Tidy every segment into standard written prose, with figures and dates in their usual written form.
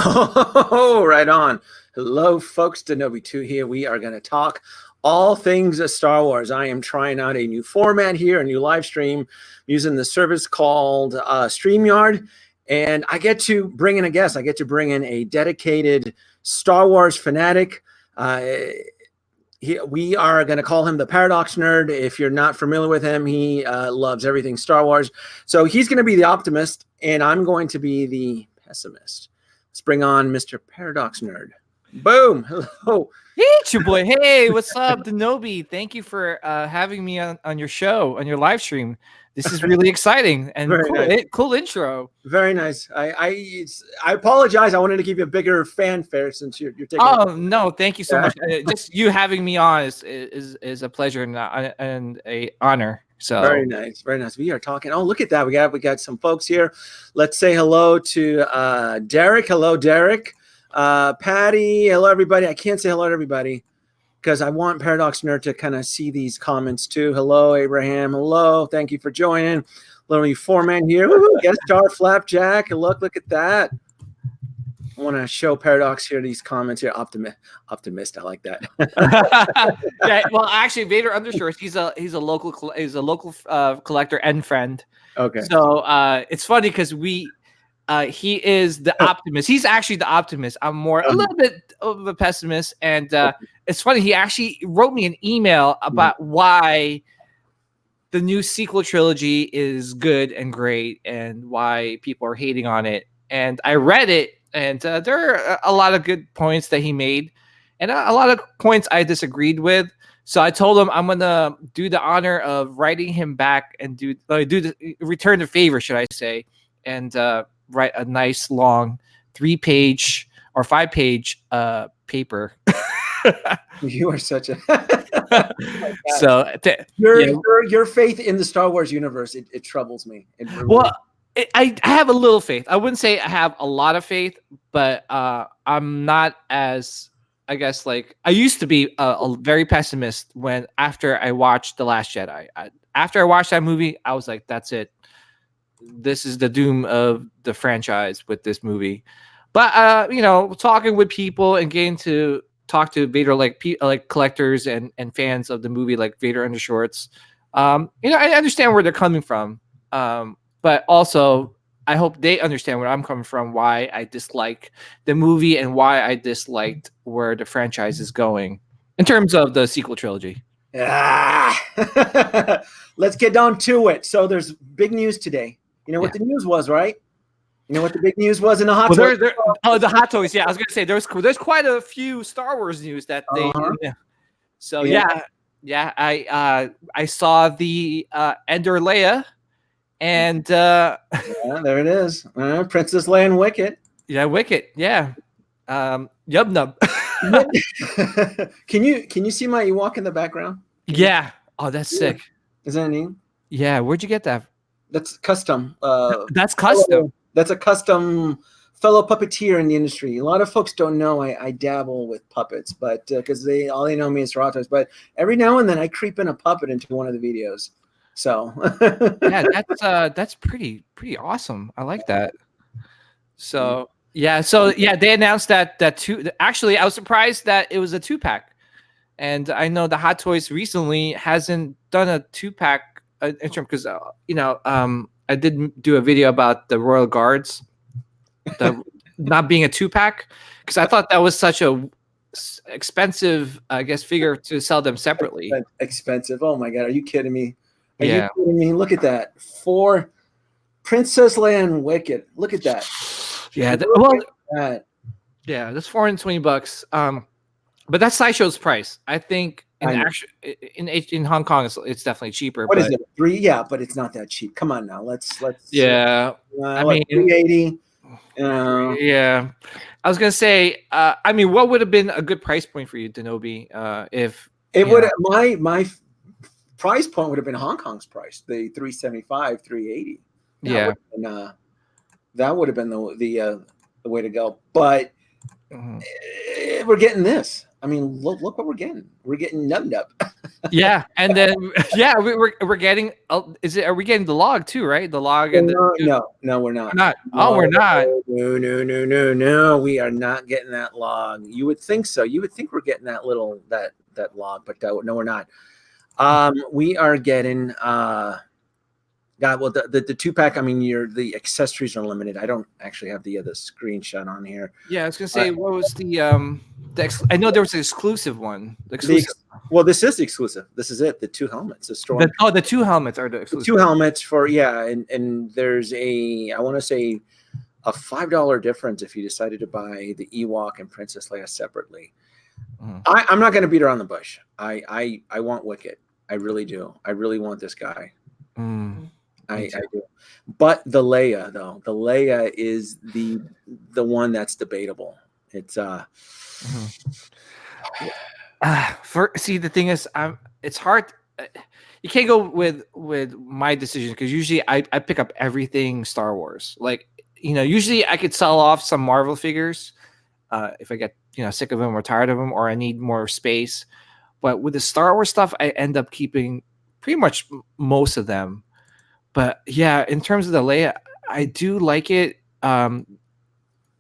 Oh, right on. Hello, folks. Denobi2 here. We are going to talk all things Star Wars. I am trying out a new format here, a new live stream using the service called StreamYard. And I get to bring in a guest. I get to bring in a dedicated Star Wars fanatic. We are going to call him the Paradox Nerd. If you're not familiar with him, he loves everything Star Wars. So he's going to be the optimist, and I'm going to be the pessimist. Let's bring on Mr. Paradox Nerd. Boom. Hello. Hey, it's your boy. Hey, what's up, Denobi? Thank you for having me on your show, on your live stream. This is really exciting and cool, nice. Cool intro. Very nice. I apologize. I wanted to give you a bigger fanfare since you're taking. Oh no, thank you so much. Just you having me on is a pleasure and a honor. So very nice, very nice. We are talking. Oh, look at that. We got some folks here. Let's say hello to Derek. Hello, Derek. Patty. Hello, everybody. I can't say hello to everybody because I want Paradox Nerd to kind of see these comments too. Hello, Abraham. Hello. Thank you for joining. Little foreman here. Guest star Flapjack. Look at that. I want to show Paradox here these comments here. Optimist. I like that. Yeah. Well, actually, Vader Undershorts. He's a local collector and friend. Okay. So it's funny because he is the optimist. He's actually the optimist. I'm more a little bit of a pessimist. And it's funny. He actually wrote me an email about why the new sequel trilogy is good and great and why people are hating on it. And I read it, and there are a lot of good points that he made and a lot of points I disagreed with. So I told him I'm going to do the honor of writing him back and return the favor, should I say, and write a nice long 3-page or 5-page paper. You are such a so your faith in the Star Wars universe, it troubles me. I have a little faith. I wouldn't say I have a lot of faith, but I'm not as, I guess, like I used to be a very pessimist after I watched The Last Jedi. After I watched that movie, I was like, that's it. This is the doom of the franchise with this movie. But talking with people and getting to talk to Vader like collectors and fans of the movie like Vader Undershorts, I understand where they're coming from. But also I hope they understand where I'm coming from, why I dislike the movie and why I disliked where the franchise is going in terms of the sequel trilogy. Let's get down to it. So there's big news today. You know what the news was, right? You know what the big news was in the Hot Toys? The Hot Toys. Yeah, I was going to say there's quite a few Star Wars news that they. Yeah. So I saw the Endor Leia, and there it is, Princess Leia and Wicket. Yeah, Wicket. Yeah, Yub Nub. Can you see my Ewok in the background? Yeah. Oh, that's sick. Is that neat? Yeah. Where'd you get that? That's custom. That's custom. That's a custom fellow puppeteer in the industry. A lot of folks don't know I dabble with puppets, but because all they know me is Toys. But every now and then I creep in a puppet into one of the videos. So yeah, that's pretty awesome. I like that. So they announced that two. Actually, I was surprised that it was a 2-pack, and I know the Hot Toys recently hasn't done a 2-pack. Because I did do a video about the Royal Guards, not being a 2-pack, because I thought that was such a expensive, I guess, figure to sell them separately. Expensive. Oh my God, are you kidding me? Are you kidding me? Look at that. For Princess Leia and Wicket. Look at that. Yeah. That's $420. But that's Sideshow's price. I think. In Hong Kong, it's definitely cheaper. What is it? 3? Yeah, but it's not that cheap. Come on now, let's. Yeah, I mean, 380. Yeah, I was gonna say. What would have been a good price point for you, Denobi? If it would, my price point would have been Hong Kong's price, the 375, 380. That would have been the way to go. But we're getting this. I mean, look what we're getting. We're getting Nub Nub. Yeah, and then yeah, we're getting. Are we getting the log too? Right, the log and the No, we're not. we're not. Oh, No, we're not. no. We are not getting that log. You would think so. You would think we're getting that little that log, but no, we're not. We are getting God, well, the two pack. I mean, the accessories are limited. I don't actually have the screenshot on here. Yeah, I was gonna say, what was I know there was an exclusive one. The The exclusive. well, this is the exclusive. This is it. The two helmets. The storm. The two helmets are the The exclusive. two helmets for and there's I want to say a $5 difference if you decided to buy the Ewok and Princess Leia separately. I'm not going to beat around the bush. I want Wicket. I really do. I really want this guy. I do. But the Leia, though, the Leia is the one that's debatable. It's the thing is, it's hard. You can't go with my decision because usually I pick up everything Star Wars. Like, usually I could sell off some Marvel figures if I get sick of them or tired of them, or I need more space. But with the Star Wars stuff, I end up keeping pretty much most of them. But yeah, in terms of the Leia, I do like it. I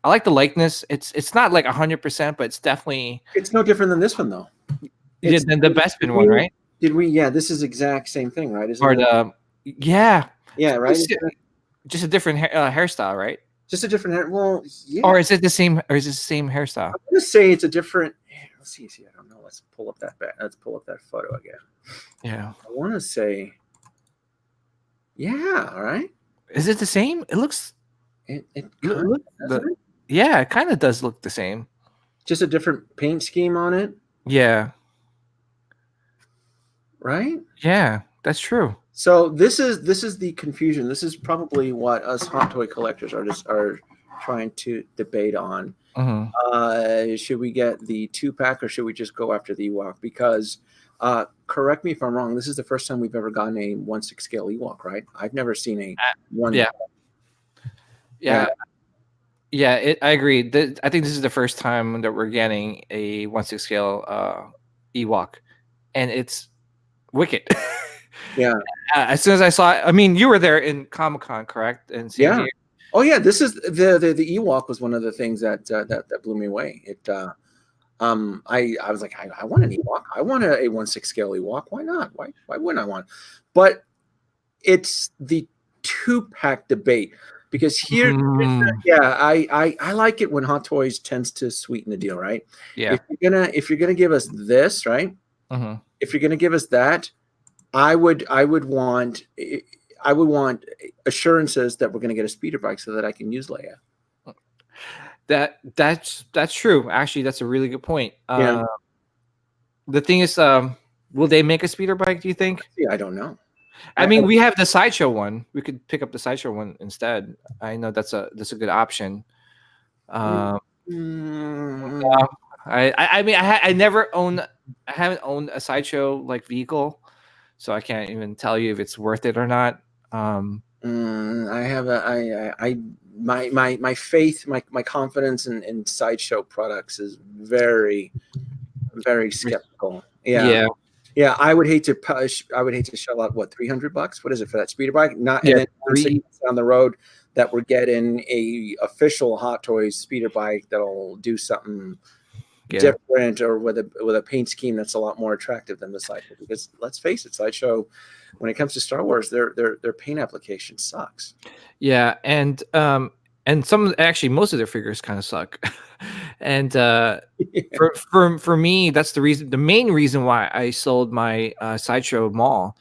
like the likeness. It's not like 100%, but it's definitely. It's no different than this one, though. It's than the Bespin one, right? Did we? Yeah, this is exact same thing, right? Or the yeah, right. Just a different hairstyle, right? Just a different hair. Well, yeah. Or is it the same? Or is it the same hairstyle? I'm gonna say it's a different. Let's see. I don't know. Let's pull up that. Let's pull up that photo again. Yeah. I want to say. Yeah. All right. Is it the same? It looks. Yeah, it kind of does look the same. Just a different paint scheme on it. Yeah. Right. Yeah, that's true. So this is the confusion. This is probably what us hot toy collectors are trying to debate on. Should we get the 2-pack or should we just go after the Ewok? Because correct me if I'm wrong. This is the first time we've ever gotten a 1/6 scale Ewok, right? I've never seen a one. Yeah. I agree. I think this is the first time that we're getting a 1/6 scale Ewok, and it's wicked. Yeah. As soon as I saw it, I mean, you were there in Comic-Con, correct? And yeah. Oh yeah, this is the Ewok was one of the things that blew me away. It I was like, I want an Ewok. I want a 1/6 scale Ewok. Why not? Why wouldn't I want? But it's the 2-pack debate because here, I like it when Hot Toys tends to sweeten the deal, right? Yeah. If you're gonna give us this, right? If you're gonna give us that, I would want assurances that we're going to get a speeder bike so that I can use Leia. That's true. Actually, that's a really good point. Yeah. The thing is, will they make a speeder bike? Do you think? Yeah, I don't know. I mean, we have the sideshow one. We could pick up the sideshow one instead. I know that's a good option. I mean, I haven't owned a sideshow like vehicle. So I can't even tell you if it's worth it or not. I have my faith, my confidence in sideshow products is very, very skeptical. Yeah. I would hate to shell out what $300. What is it for that speeder bike? And then 3 down the road that we're getting a official Hot Toys speeder bike that'll do something different or with a paint scheme that's a lot more attractive than the sideshow. Because let's face it, sideshow, when it comes to Star Wars, their paint application sucks. Yeah, and some actually most of their figures kind of suck. And for me, that's the main reason why I sold my sideshow mall.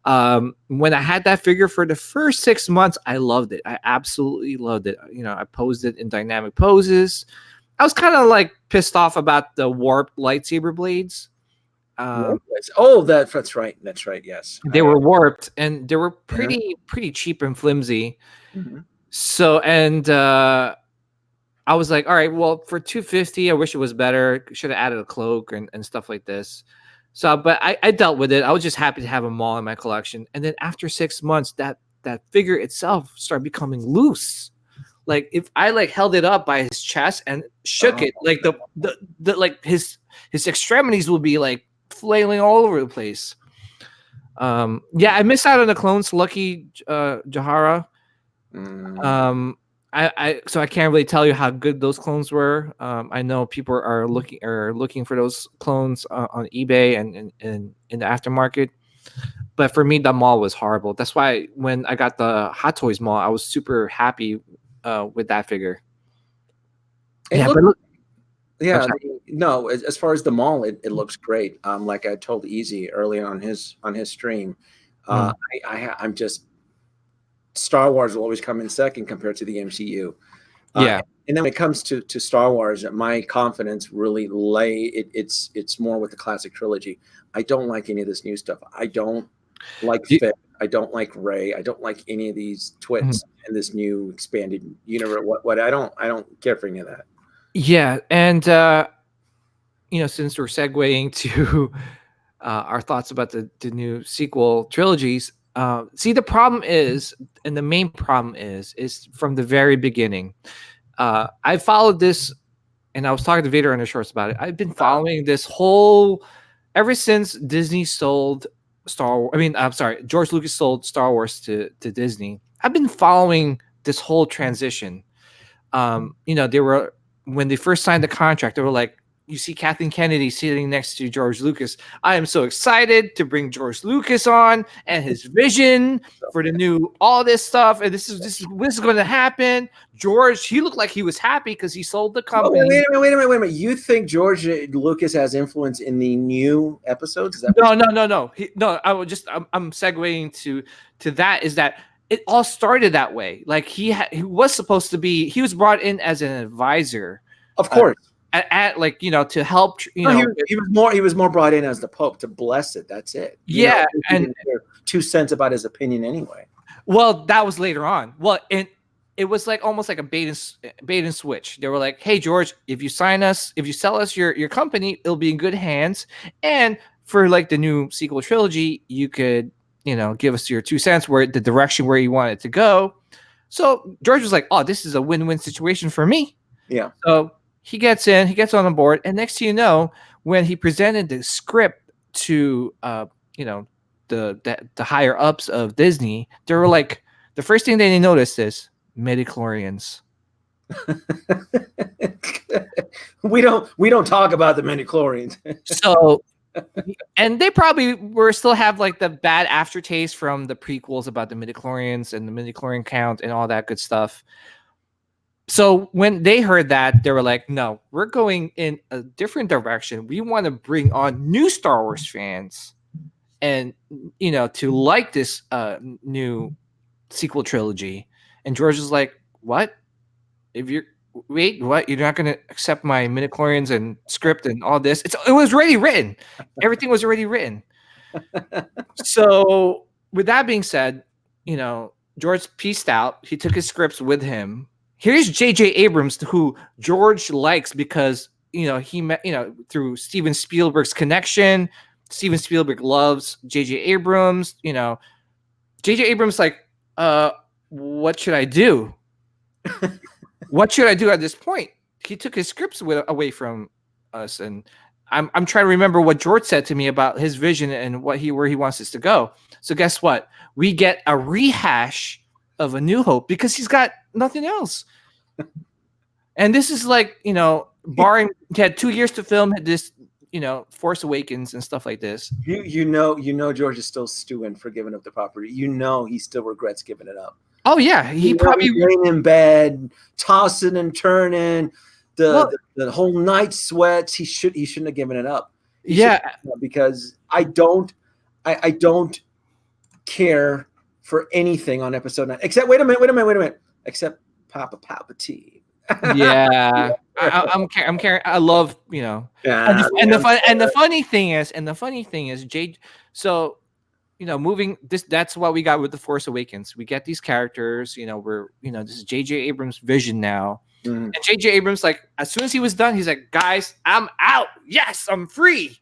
When I had that figure for the first 6 months, I loved it. I absolutely loved it. I posed it in dynamic poses. I was kind of like pissed off about the warped lightsaber blades. That's right. That's right. Yes, they were warped and they were pretty cheap and flimsy. So I was like, all right, well, for $250, I wish it was better. Should have added a cloak and stuff like this. So, but I dealt with it. I was just happy to have them all in my collection. And then after 6 months, that figure itself started becoming loose. Like if I held it up by his chest and shook it, like the like his extremities will be like flailing all over the place. Yeah, I missed out on the clones. Lucky Jahara. So I can't really tell you how good those clones were. I know people are looking for those clones on eBay and in the aftermarket. But for me, the mall was horrible. That's why when I got the Hot Toys mall, I was super happy with that figure. Yeah, no. As far as the mall, it looks great. Like I told Easy earlier on his stream, I'm just Star Wars will always come in second compared to the MCU. Yeah. And then when it comes to Star Wars, my confidence really it's more with the classic trilogy. I don't like any of this new stuff. I don't like Finn. I don't like Rey. I don't like any of these twits in this new expanded universe. What I don't care for any of that. Yeah, and since we're segueing to our thoughts about the new sequel trilogies, see, the problem is, and the main problem is from the very beginning. I followed this, and I was talking to Vader on the shorts about it. I've been following this whole ever since Disney sold Star Wars. I mean, I'm sorry, George Lucas sold Star Wars to Disney. I've been following this whole transition. They were, when they first signed the contract, they were like, you see Kathleen Kennedy sitting next to George Lucas. I am so excited to bring George Lucas on and his vision for the new all this stuff. And this is going to happen. George, he looked like he was happy because he sold the company. Wait a minute. You think George Lucas has influence in the new episodes? Is that no. I'm segueing to that. Is that it all started that way? Like he was supposed to be. He was brought in as an advisor, of course. To help. He was more brought in as the Pope to bless it. That's it. And 2 cents about his opinion anyway. Well, that was later on. Well, and it was like almost like a bait and switch. They were like, "Hey, George, if you sell us your company, it'll be in good hands. And for like the new sequel trilogy, you could give us your 2 cents where the direction where you want it to go." So George was like, "Oh, this is a win-win situation for me." Yeah. So he gets on the board, and next thing you know, when he presented the script to the higher ups of Disney, they were like, the first thing they noticed is midichlorians. we don't talk about the midichlorians. So, and they probably still have like the bad aftertaste from the prequels about the midichlorians and the midichlorian count and all that good stuff. So when they heard that, they were like, no, we're going in a different direction. We want to bring on new Star Wars fans and, to like this new sequel trilogy. And George is like, what? What? You're not going to accept my midichlorians and script and all this? It was already written. Everything was already written. So with that being said, George pieced out. He took his scripts with him. Here's J.J. Abrams, who George likes because, he met, through Steven Spielberg's connection. Steven Spielberg loves J.J. Abrams. J.J. Abrams like, what should I do? What should I do at this point? He took his scripts away from us, and I'm trying to remember what George said to me about his vision and where he wants us to go. So guess what? We get a rehash of A New Hope because he's got nothing else. And this is like, barring he had 2 years to film this, Force Awakens and stuff like this. George is still stewing for giving up the property. He still regrets giving it up. Oh yeah, he probably laying in bed, tossing and turning, the whole night sweats. He shouldn't have given it up. Because I don't care for anything on episode 9 except wait a minute, except Papa Palpatine. Yeah, I'm caring. I love the funny thing is Jade. So moving this, that's what we got with the Force Awakens. We get these characters. This is J.J. Abrams' vision now. And J.J. Abrams, like, as soon as he was done, he's like, guys, I'm out. Yes, I'm free.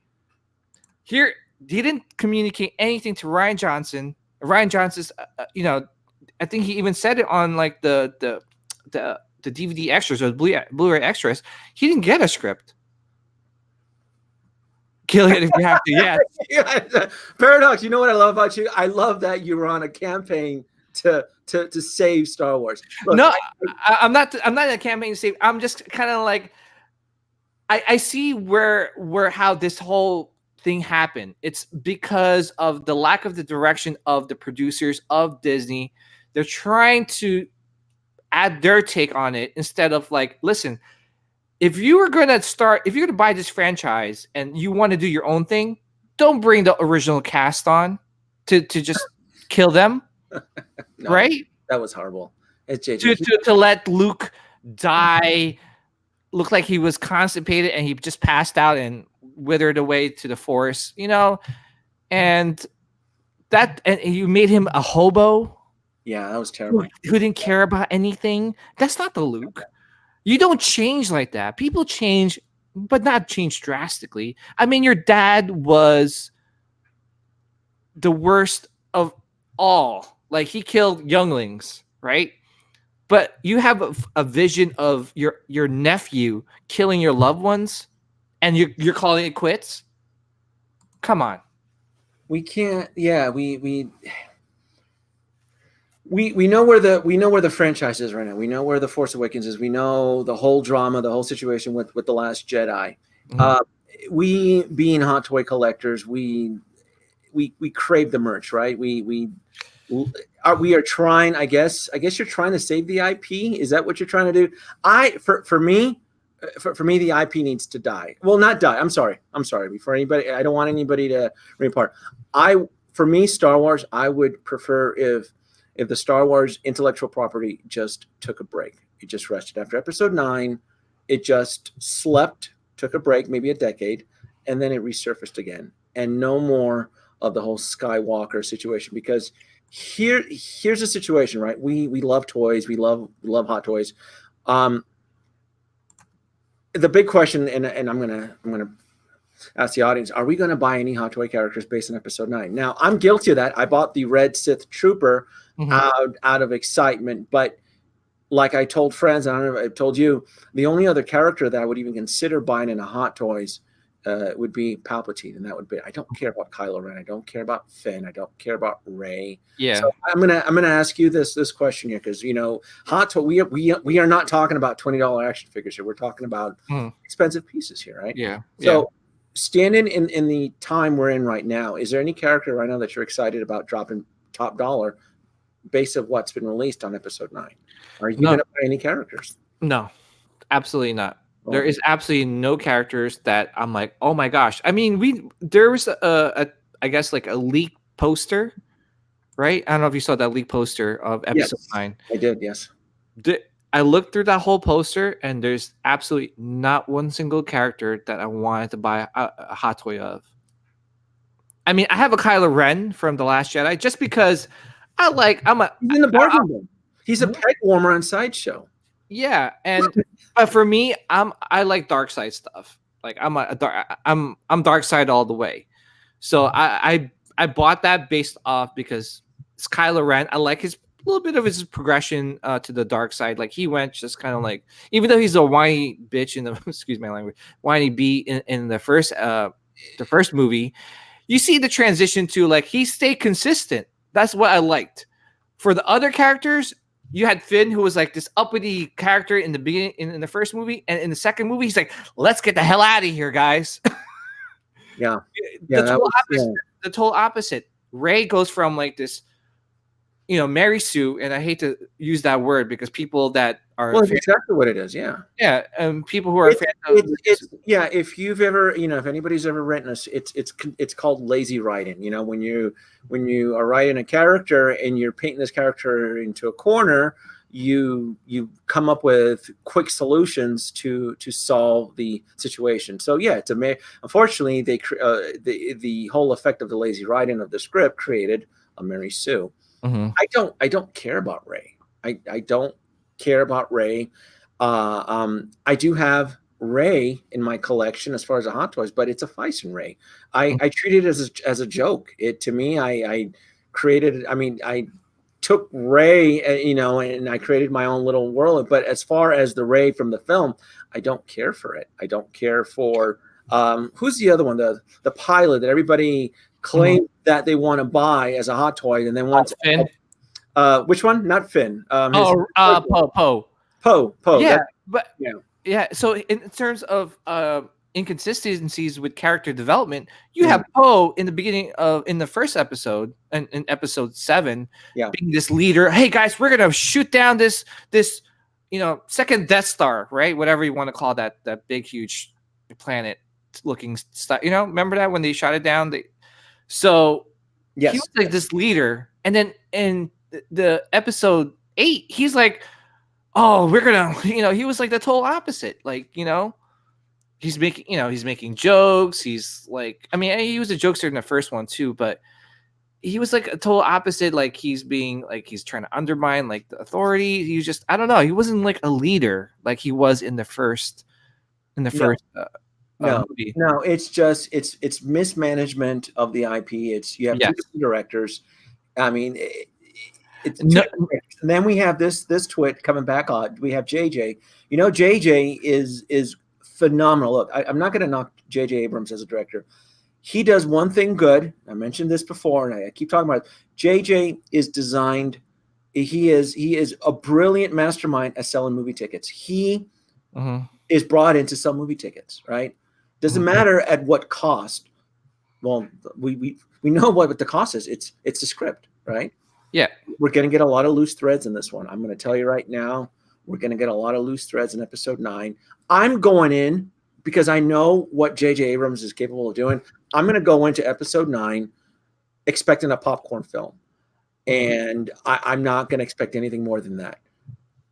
Here, he didn't communicate anything to Rian Johnson. Rian Johnson's, I think he even said it on like the DVD extras or the Blu-ray extras. He didn't get a script. Kill it if you have to. Yeah. Yeah. Paradox, you know what I love about you? I love that you were on a campaign to save Star Wars. Look, No, I'm not. I'm not in a campaign to save. I'm just kind of like I see where how this whole thing happened. It's because of the lack of the direction of the producers of Disney. They're trying to add their take on it instead of like, listen, if you were going to start, if you're going to buy this franchise and you want to do your own thing, don't bring the original cast on to just kill them, no, right? that was horrible. It's To, JJ. to let Luke die, look like he was constipated and he just passed out and withered away to the forest, and you made him a hobo. Yeah, that was terrible. Who didn't care about anything. That's not the Luke. You don't change like that. People change, but not change drastically. I mean, your dad was the worst of all. Like, he killed younglings, right? But you have a vision of your nephew killing your loved ones, and you're calling it quits. Come on. We can't. Yeah, we know where the franchise is right now. We know where the Force Awakens is. We know the whole drama, the whole situation with the Last Jedi. Mhm. We being hot toy collectors, we crave the merch, right? We are trying. I guess you're trying to save the IP. Is that what you're trying to do? For me, the IP needs to die. Well, not die. I'm sorry. Before anybody, I don't want anybody to repart. For me, Star Wars, I would prefer if the Star Wars intellectual property just took a break. It just rested after Episode 9. It just slept, took a break, maybe a decade, and then it resurfaced again. And no more of the whole Skywalker situation, because here's the situation, right? We love toys. We love hot toys. The big question, and I'm gonna ask the audience: are we going to buy any hot toy characters based on Episode 9? Now, I'm guilty of that. I bought the Red Sith Trooper out of excitement, but like I told friends, and I don't know if I told you, the only other character that I would even consider buying in a Hot Toys would be Palpatine, and that would be. I don't care about Kylo Ren. I don't care about Finn. I don't care about Rey. Yeah. So I'm gonna ask you this question here, because Hot Toy. We are not talking about $20 action figures here. We're talking about expensive pieces here, right? Yeah. So standing in the time we're in right now, is there any character right now that you're excited about dropping top dollar based of what's been released on Episode 9? Are you going to buy any characters? No, absolutely not. There is absolutely no characters that I'm like, oh my gosh. I mean, there was a I guess like a leaked poster, right? I don't know if you saw that leaked poster of Episode 9. I did, yes. I looked through that whole poster, and there's absolutely not one single character that I wanted to buy a hot toy of. I mean, I have a Kylo Ren from The Last Jedi just because he's in the bargain bin. He's a peg warmer on Sideshow. Yeah, and but for me, I like dark side stuff. Like I'm dark side all the way. So I bought that based off because it's Kylo Ren. I like his little bit of his progression to the dark side. Like, he went just kind of like, even though he's a whiny bitch in the excuse my language, whiny bee in the first movie, you see the transition to, like, he stayed consistent. That's what I liked. For the other characters, you had Finn, who was like this uppity character in the beginning, in the first movie, and in the second movie, he's like, "Let's get the hell out of here, guys." Yeah, the total opposite. Rey goes from like this, Mary Sue, and I hate to use that word because people that are it's exactly what it is. Yeah, and people who are if you've ever, if anybody's ever written it's called lazy writing. When you are writing a character and you're painting this character into a corner, you come up with quick solutions to solve the situation. So yeah, unfortunately the whole effect of the lazy writing of the script created a Mary Sue. I don't care about Rey. I don't care about Rey. I do have Rey in my collection as far as the Hot Toys, but it's a Fison Rey. I treat it as a joke. To me, I created. I mean, I took Rey, and I created my own little world. But as far as the Rey from the film, I don't care for it. I don't care for Who's the other one? The pilot that everybody claimed that they want to buy as a hot toy, and then once Finn. which one? Not Finn. Poe. Poe. Yeah, That, but yeah. yeah. So in terms of inconsistencies with character development, you have Poe in the beginning of in the first episode and in episode 7, being this leader. Hey guys, we're gonna shoot down this second Death Star, right? Whatever you want to call that big huge planet looking stuff. Remember that when they shot it down? So he was like this leader, and then in the episode 8, he's like, oh, we're gonna, he was like the total opposite. Like, he's making jokes. He's like, I mean, he was a jokester in the first one too, but he was like a total opposite. Like he's trying to undermine like the authority. He was just, I don't know. He wasn't like a leader like he was in the first movie. No, it's just it's mismanagement of the IP. You have two different directors. I mean, and then we have this twit coming back on. We have JJ. JJ is phenomenal. Look, I'm not going to knock JJ Abrams as a director. He does one thing good. I mentioned this before, and I keep talking about it. JJ is designed. He is a brilliant mastermind at selling movie tickets. He is brought in to sell movie tickets, right? Doesn't matter at what cost. Well, we know what the cost is. It's the script, right? Yeah. We're going to get a lot of loose threads in this one. I'm going to tell you right now, we're going to get a lot of loose threads in episode 9. I'm going in because I know what J.J. Abrams is capable of doing. I'm going to go into episode 9 expecting a popcorn film. And I'm not going to expect anything more than that.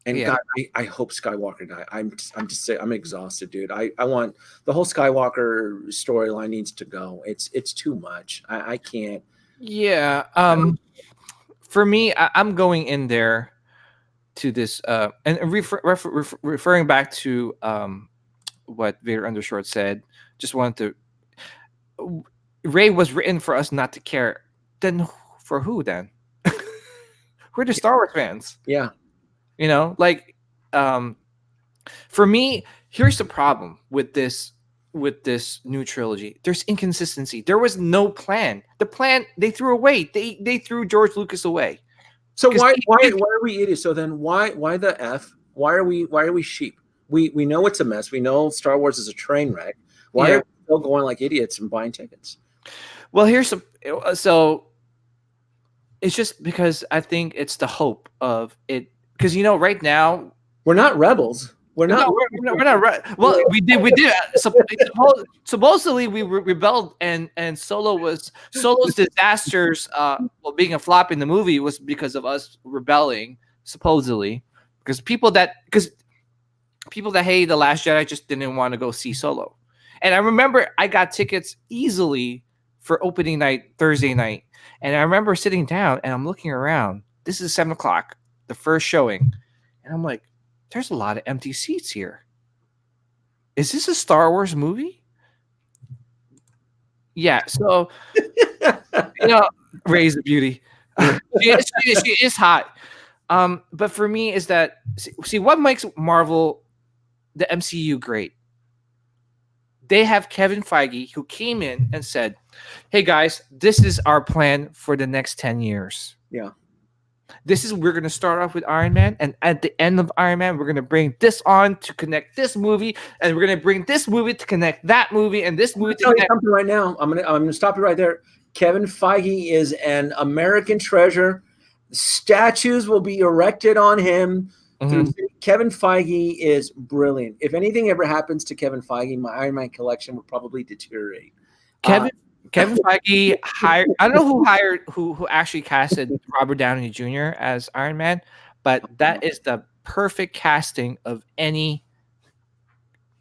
And God, I hope Skywalker die. I'm just saying, I'm exhausted, dude. I want the whole Skywalker storyline needs to go. It's too much. I can't. Yeah. For me, I'm going in there to this and referring back to what Vader Undershort said. Just wanted to. Rey was written for us not to care. Then for who then? We're the Star Wars fans. Yeah. For me, here's the problem with this new trilogy. There's inconsistency. There was no plan. The plan they threw away. They threw George Lucas away. So why are we idiots? So then why the F? Why are we sheep? We know it's a mess. We know Star Wars is a train wreck. Why are we still going like idiots and buying tickets? Well, so it's just because I think it's the hope of it. Because right now we're not rebels. We're not. We're not. Well, we did. Supposedly we rebelled, and Solo's disasters. Being a flop in the movie was because of us rebelling. Supposedly, because people that hated The Last Jedi just didn't want to go see Solo. And I remember I got tickets easily for opening night Thursday night, and I remember sitting down and I'm looking around. This is 7:00, the first showing, and I'm like, there's a lot of empty seats here. Is this a Star Wars movie? Yeah. So, Rey's the beauty. She is hot. But for me is that, see what makes Marvel, the MCU great? They have Kevin Feige, who came in and said, hey guys, this is our plan for the next 10 years. Yeah. We're going to start off with Iron Man, and at the end of Iron Man, we're going to bring this on to connect this movie, and we're going to bring this movie to connect that movie, and this movie to connect. Something right now. I'm gonna stop you right there. Kevin Feige is an American treasure. Statues will be erected on him. Kevin Feige is brilliant. If anything ever happens to Kevin Feige, my Iron Man collection would probably deteriorate. Kevin Feige hired. I don't know who actually casted Robert Downey Jr. as Iron Man, but that is the perfect casting of any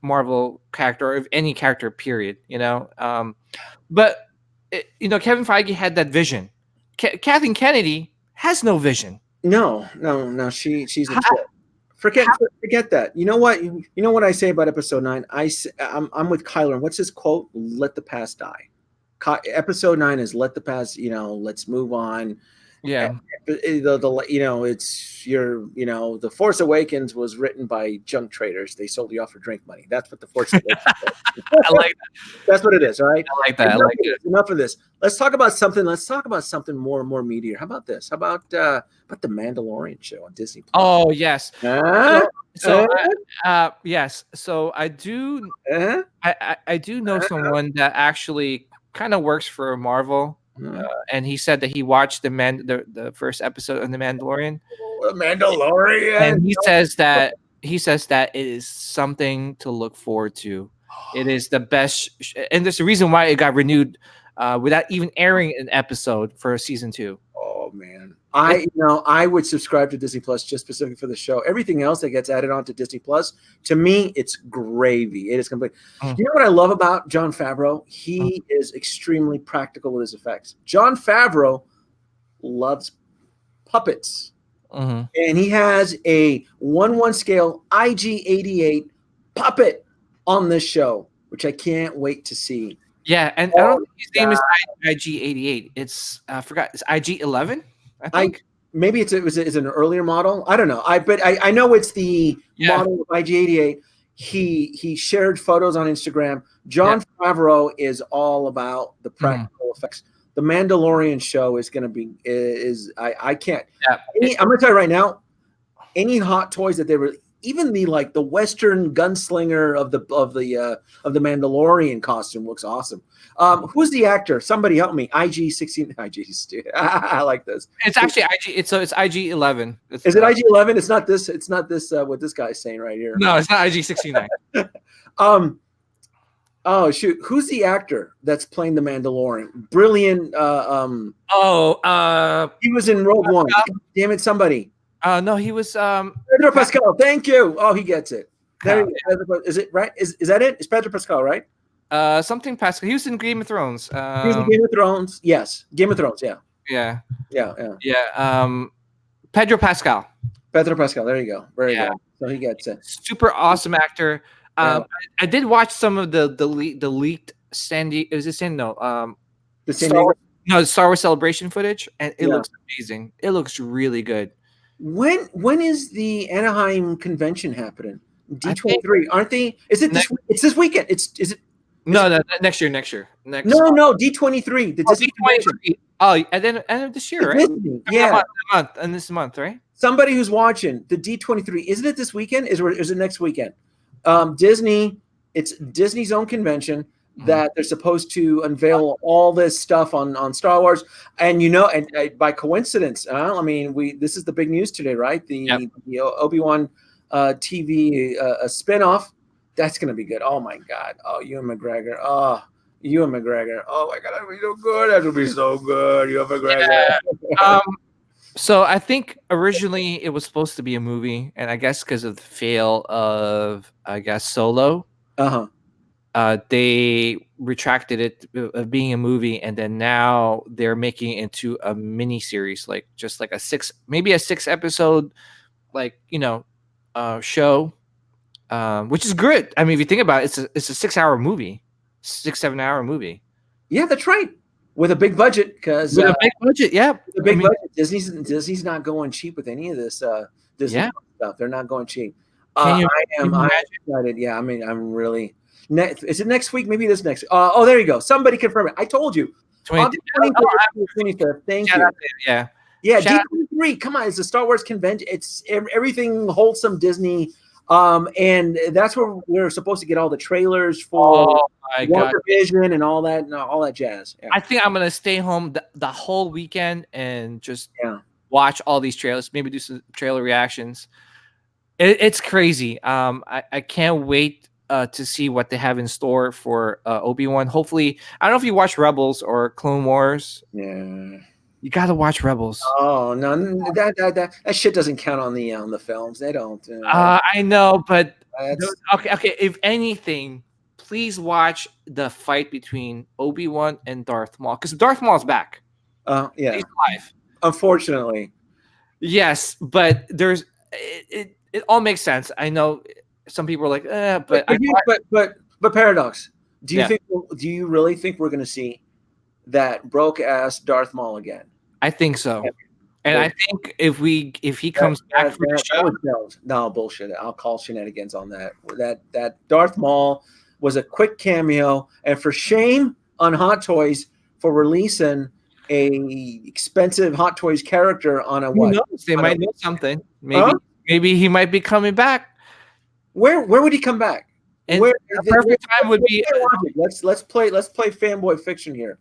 Marvel character or of any character. Period. But Kevin Feige had that vision. Kathleen Kennedy has no vision. No. She's a forget that. You know what? You know what I say about episode 9? I'm with Kyler. What's his quote? Let the past die. Episode 9 is let the past, let's move on. Yeah. It's the Force Awakens was written by junk traders. They sold you off for drink money. That's what the Force Awakens I like that. That's what it is, all right? I like that. I like it. Enough of this. Let's talk about something more meatier. How about this? How about the Mandalorian show on Disney Plus? Oh yes. Uh, Yes. So I do. uh, I do know someone that actually kind of works for Marvel, and he said that he watched the first episode of the Mandalorian, Mandalorian. and he says that it is something to look forward to. It is the best, and there's a reason why it got renewed without even airing an episode for season 2. Oh man, I would subscribe to Disney Plus just specifically for the show. Everything else that gets added on to Disney Plus, to me, it's gravy. It is complete. You know what I love about Jon Favreau? He is extremely practical with his effects. Jon Favreau loves puppets, and he has a 1:1 scale IG-88 puppet on this show, which I can't wait to see. Yeah, and I don't think his name is IG-88. It's I forgot. It's IG-11. I think maybe it's an earlier model. I don't know. I know it's the model of IG-88. He shared photos on Instagram. Jon Favreau is all about the practical effects. The Mandalorian show is going to be I can't. Yeah. I'm going to tell you right now. Any Hot Toys that they were. Even the Western gunslinger of the Mandalorian costume looks awesome. Who's the actor? Somebody help me. IG-16. I like this. It's actually IG. It's IG-11. Is it IG-11? It's not this. It's not this. What this guy's saying right here. No, it's not IG-69. Oh shoot! Who's the actor that's playing the Mandalorian? Brilliant. He was in Rogue One. Damn it! Somebody. No, he was Pedro Pascal. Thank you. Oh, he gets it. Is it right? Is that it? It's Pedro Pascal, right? Something Pascal. He was in Game of Thrones. He was in Game of Thrones. Yes, Game of Thrones. Yeah. Yeah. Pedro Pascal. Pedro Pascal. There you go. Very good. So he gets it. Super awesome actor. I did watch some of the leaked Sandy. Is it Sandy? No. The Star Wars Celebration footage, and it looks amazing. It looks really good. When is the Anaheim convention happening? D23, aren't they? Is it this? It's this weekend. No, next year. No, D23. The Disney D23. Oh, and then end of this year, right? This month, right? Somebody who's watching the D23, isn't it this weekend? Is it next weekend? Disney. It's Disney's own convention that they're supposed to unveil all this stuff on Star Wars, and by coincidence, I mean this is the big news today, right? The Obi-Wan TV spinoff that's gonna be good. Oh my God! Oh, Ewan McGregor! Oh my God! That'll be so good. That'll be so good. Ewan McGregor. Yeah. So I think originally it was supposed to be a movie, and I guess because of the fail of Solo. They retracted it of being a movie, and then now they're making it into a mini series, just like a 6 episode, show, which is good. I mean, if you think about it, it's a 6-hour movie, 6-7 hour movie. Yeah, that's right. With a big budget, because with a big budget, budget. Disney's not going cheap with any of this Disney stuff. They're not going cheap. I'm excited. Yeah, I mean, I'm really. Is it next week? Maybe this next. Oh, there you go. Somebody confirm it. I told you. 25th. Thank you. Yeah. D23. Come on, it's a Star Wars convention. It's everything wholesome Disney. And that's where we're supposed to get all the trailers for WandaVision and all that jazz. Yeah. I think I'm gonna stay home the whole weekend and just watch all these trailers. Maybe do some trailer reactions. It's crazy. I can't wait to see what they have in store for Obi-Wan. Hopefully, I don't know if you watch Rebels or Clone Wars. Yeah, you got to watch Rebels. Oh no, that shit doesn't count on the films. They don't. I know, but okay. If anything, please watch the fight between Obi-Wan and Darth Maul, because Darth Maul's back. Yeah, he's alive. Unfortunately, yes, but there's it all makes sense. I know. Some people are like, but Paradox. Do you really think we're going to see that broke ass Darth Maul again? I think so. And I think if he comes back for the show, was no bullshit. I'll call shenanigans on that. That Darth Maul was a quick cameo, and for shame on Hot Toys for releasing a expensive Hot Toys character on a who what? knows? They On might a, know something. huh? Maybe he might be coming back. Where would he come back? And Where a perfect time would be. let's play fanboy fiction here.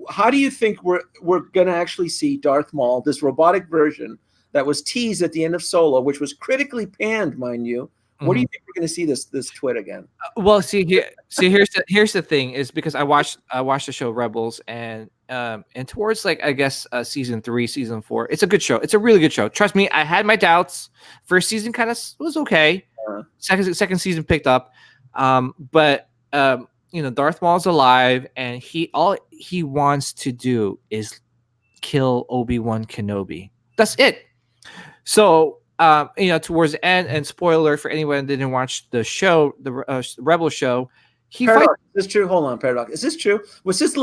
How do you think we're gonna actually see Darth Maul, this robotic version that was teased at the end of Solo, which was critically panned, mind you? What do you think we're gonna see this twit again? Well, here's the thing is because I watched the show Rebels and towards like I guess season 3, season 4, it's a good show. It's a really good show. Trust me, I had my doubts. First season kind of was okay. Second season picked up, but Darth Maul's alive, and all he wants to do is kill Obi-Wan Kenobi. That's it. So towards the end, and spoiler for anyone that didn't watch the show, the Rebel show, Paradox, is this true? Hold on, Paradox. Is this true? Was this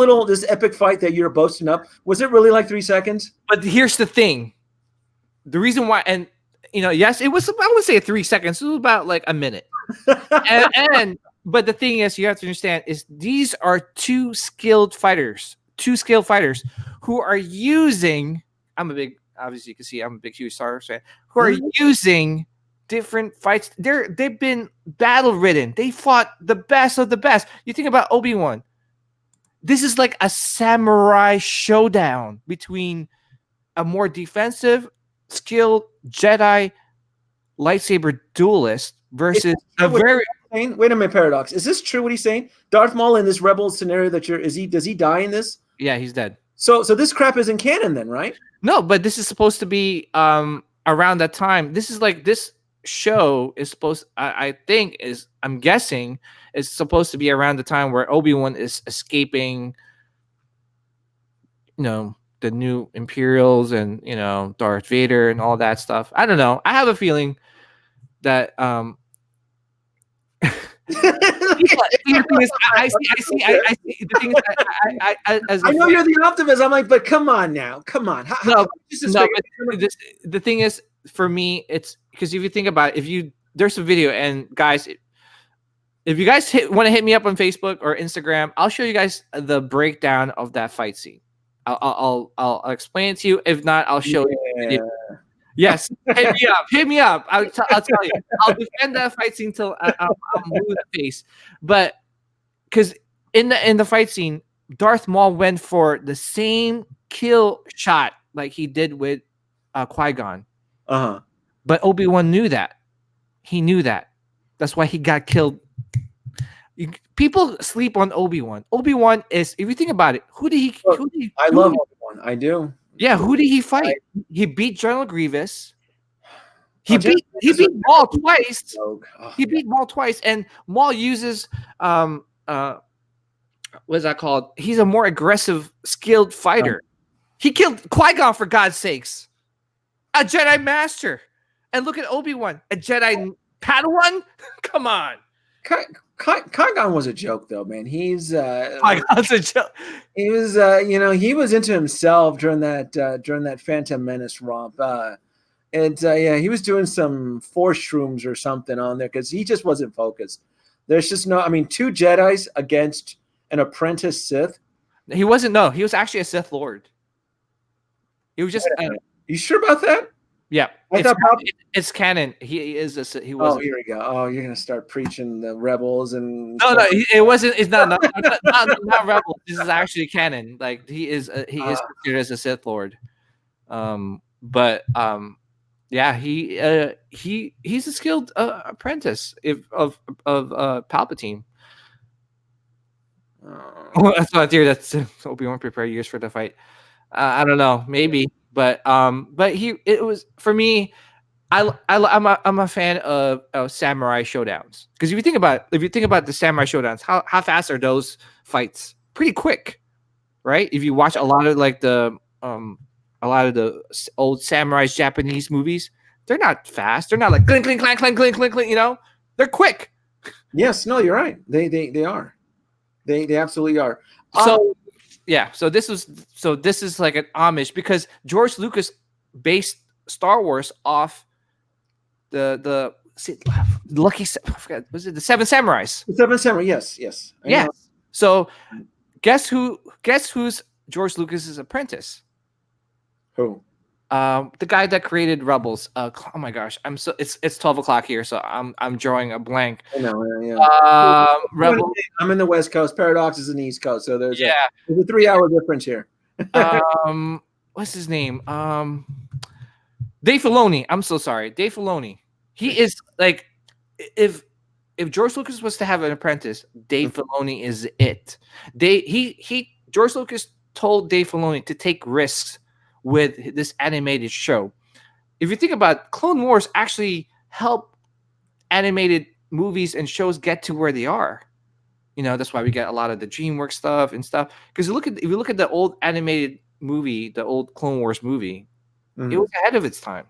epic fight that you're boasting up? Was it really like 3 seconds? But here's the thing: the reason why, and yes, it was. I would say 3 seconds. It was about like a minute. But the thing is, you have to understand is these are two skilled fighters who are using. Obviously, you can see I'm a big, huge Star Wars fan. Who are using different fights? They've been battle ridden. They fought the best of the best. You think about Obi-Wan. This is like a samurai showdown between a more defensive, skilled Jedi lightsaber duelist versus a very. Wait a minute, Paradox. Is this true? What he's saying? Darth Maul in this Rebel scenario does he die in this? Yeah, he's dead. So this crap isn't canon then, right? No, but this is supposed to be around that time. This is like this show is supposed. I'm guessing is supposed to be around the time where Obi-Wan is escaping. The new Imperials and Darth Vader and all that stuff. I don't know. I have a feeling that I know you're the optimist. I'm like, but come on now, come on. The thing is, for me, it's because if you think about it, there's a video, and guys, if you guys want to hit me up on Facebook or Instagram, I'll show you guys the breakdown of that fight scene. I'll explain it to you. If not, I'll show you the video. Yes, hit me up. I'll tell you. I'll defend that fight scene till I'm blue in the face. But because in the fight scene, Darth Maul went for the same kill shot like he did with Qui-Gon. But Obi-Wan knew that. He knew that. That's why he got killed. People sleep on Obi-Wan. Obi-Wan is, if you think about it, I love Obi-Wan. I do. Yeah, who did he fight? He beat General Grievous. He beat Maul twice. He beat Maul twice, and Maul uses what is that called? He's a more aggressive, skilled fighter. He killed Qui-Gon, for God's sakes, a Jedi Master, and look at Obi-Wan, a Jedi Padawan. Come on. Qui-Gon was a joke, though, man. Qui-Gon's a joke. He was, he was into himself during that Phantom Menace romp. He was doing some force shrooms or something on there because he just wasn't focused. There's just two Jedis against an apprentice Sith. He wasn't. No, he was actually a Sith Lord. He was just. You sure about that? Yeah, it's canon. He is a. He was. Oh, here we go. Oh, you're gonna start preaching the Rebels and. No, it wasn't. It's not Rebels. This is actually canon. Like he is considered as a Sith Lord. Yeah, he's a skilled apprentice of Palpatine. That's not theory. That's Obi-Wan prepare years for the fight. I don't know, maybe. But it was for me. I'm a fan of samurai showdowns because if you think about the samurai showdowns, how fast are those fights? Pretty quick, right? If you watch a lot of the old samurai Japanese movies, they're not fast. They're not like clink clink clank clink clink clink clink. They're quick. Yes, no, you're right. They are. They absolutely are. So this is like an homage because George Lucas based Star Wars off the I forgot, was it the Seven Samurais? The Seven Samurai. Yes, yes. I Yes. know. So guess who's George Lucas's apprentice? Who? The guy that created Rebels. Oh my gosh, it's 12 o'clock here, so I'm drawing a blank. I know. Yeah. Rebel. I'm in the West Coast. Paradox is in the East Coast, so there's Yeah. a 3-hour difference here. What's his name? Dave Filoni. I'm so sorry, Dave Filoni. He is like, if George Lucas was to have an apprentice, Dave Filoni is it. George Lucas told Dave Filoni to take risks with this animated show. If you think about it, Clone Wars actually helped animated movies and shows get to where they are. You know, that's why we get a lot of the DreamWorks stuff and stuff. Because if you look at the old animated movie, the old Clone Wars movie, it was ahead of its time.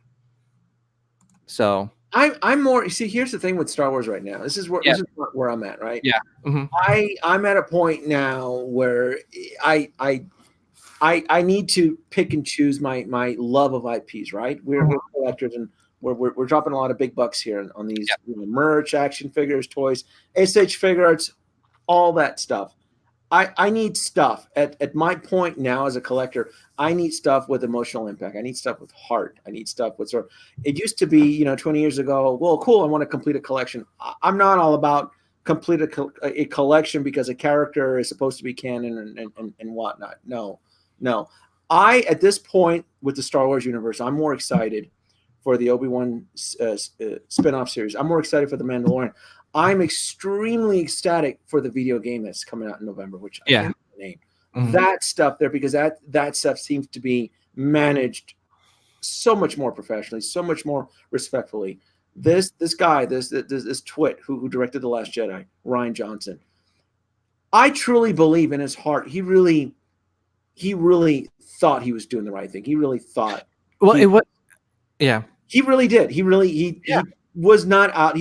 So I'm more. You see, here's the thing with Star Wars right now. This is where I'm at, right? Yeah. I'm at a point now where I need to pick and choose my love of IPs, right? We're collectors, and we're dropping a lot of big bucks here on these merch, action figures, toys, SH Figuarts, all that stuff. I need stuff at my point now as a collector. I need stuff with emotional impact. I need stuff with heart. I need stuff with sort of, it used to be, 20 years ago, well, cool, I want to complete a collection. I'm not all about complete a collection because a character is supposed to be canon and whatnot. No. At this point with the Star Wars universe, I'm more excited for the Obi-Wan spin-off series. I'm more excited for the Mandalorian. I'm extremely ecstatic for the video game that's coming out in November, which I can't name. That stuff there, because that stuff seems to be managed so much more professionally, so much more respectfully. This guy, this twit who directed The Last Jedi, Rian Johnson, I truly believe in his heart he really thought he was doing the right thing. He really thought. Well, he really did. He was not out.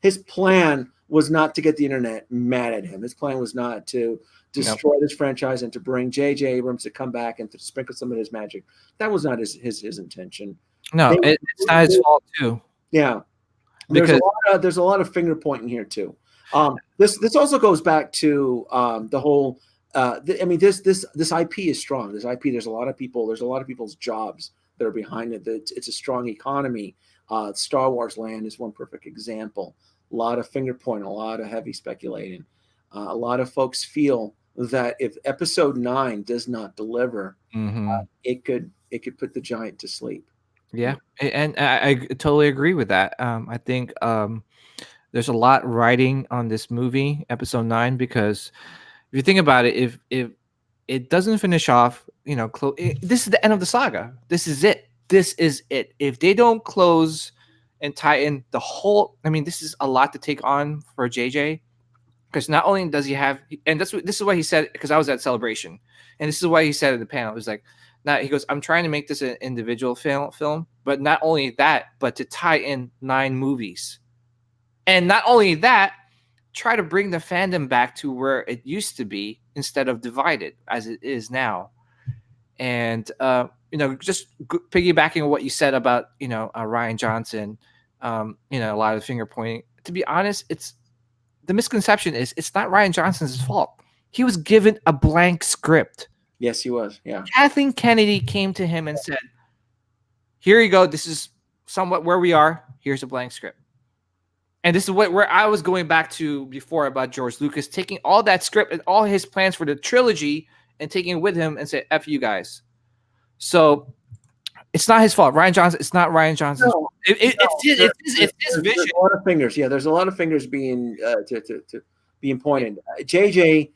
His plan was not to get the internet mad at him. His plan was not to destroy this franchise and to bring J.J. Abrams to come back and to sprinkle some of his magic. That was not his intention. No, it's not his fault too. Yeah, because there's a lot of finger pointing here too. This also goes back to the whole. This IP is strong. This IP, there's a lot of people. There's a lot of people's jobs that are behind it. It's a strong economy. Star Wars Land is one perfect example. A lot of finger pointing, a lot of heavy speculating. A lot of folks feel that if Episode 9 does not deliver, it could put the giant to sleep. Yeah, and I totally agree with that. I think there's a lot riding on this movie, Episode 9, because if you think about it, if it doesn't finish off, this is the end of the saga. This is it. If they don't close and tie in the whole, this is a lot to take on for JJ, because not only does he have, and this is why he said, because I was at Celebration, and this is why he said in the panel, it was like, he goes, I'm trying to make this an individual film, but not only that, but to tie in 9 movies, and not only that, try to bring the fandom back to where it used to be instead of divided as it is now. And just piggybacking on what you said about Rian Johnson, a lot of finger pointing. To be honest, the misconception is it's not Rian Johnson's fault. He was given a blank script. Yes, he was. Yeah. Kathleen Kennedy came to him and said, "Here you go. This is somewhat where we are. Here's a blank script." And this is where I was going back to before about George Lucas taking all that script and all his plans for the trilogy and taking it with him and say, F you guys. So it's not his fault. Rian Johnson, it's not Rian Johnson's fault. It's his vision. There's a lot of fingers. Yeah, there's a lot of fingers being being pointed. JJ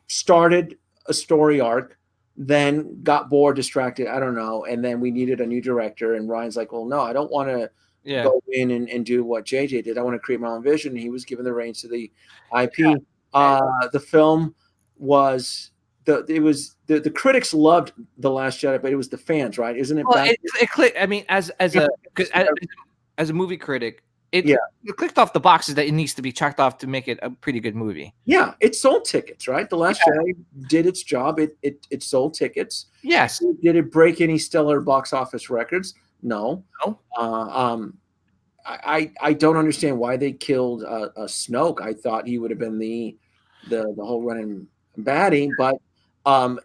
started a story arc, then got bored, distracted, I don't know, and then we needed a new director, and Ryan's like, well, no, I don't want to go in and do what JJ did. I want to create my own vision. And he was given the reins to the IP. The film was the critics loved The Last Jedi, but it was the fans, right? Isn't it? Well, it clicked. As a movie critic, it, Yeah. it clicked off the boxes that it needs to be checked off to make it a pretty good movie. Yeah, it sold tickets, right? The Last Jedi did its job. It sold tickets. Yes. Did it break any stellar box office records? No. No. I don't understand why they killed Snoke. I thought he would have been the whole running baddie, but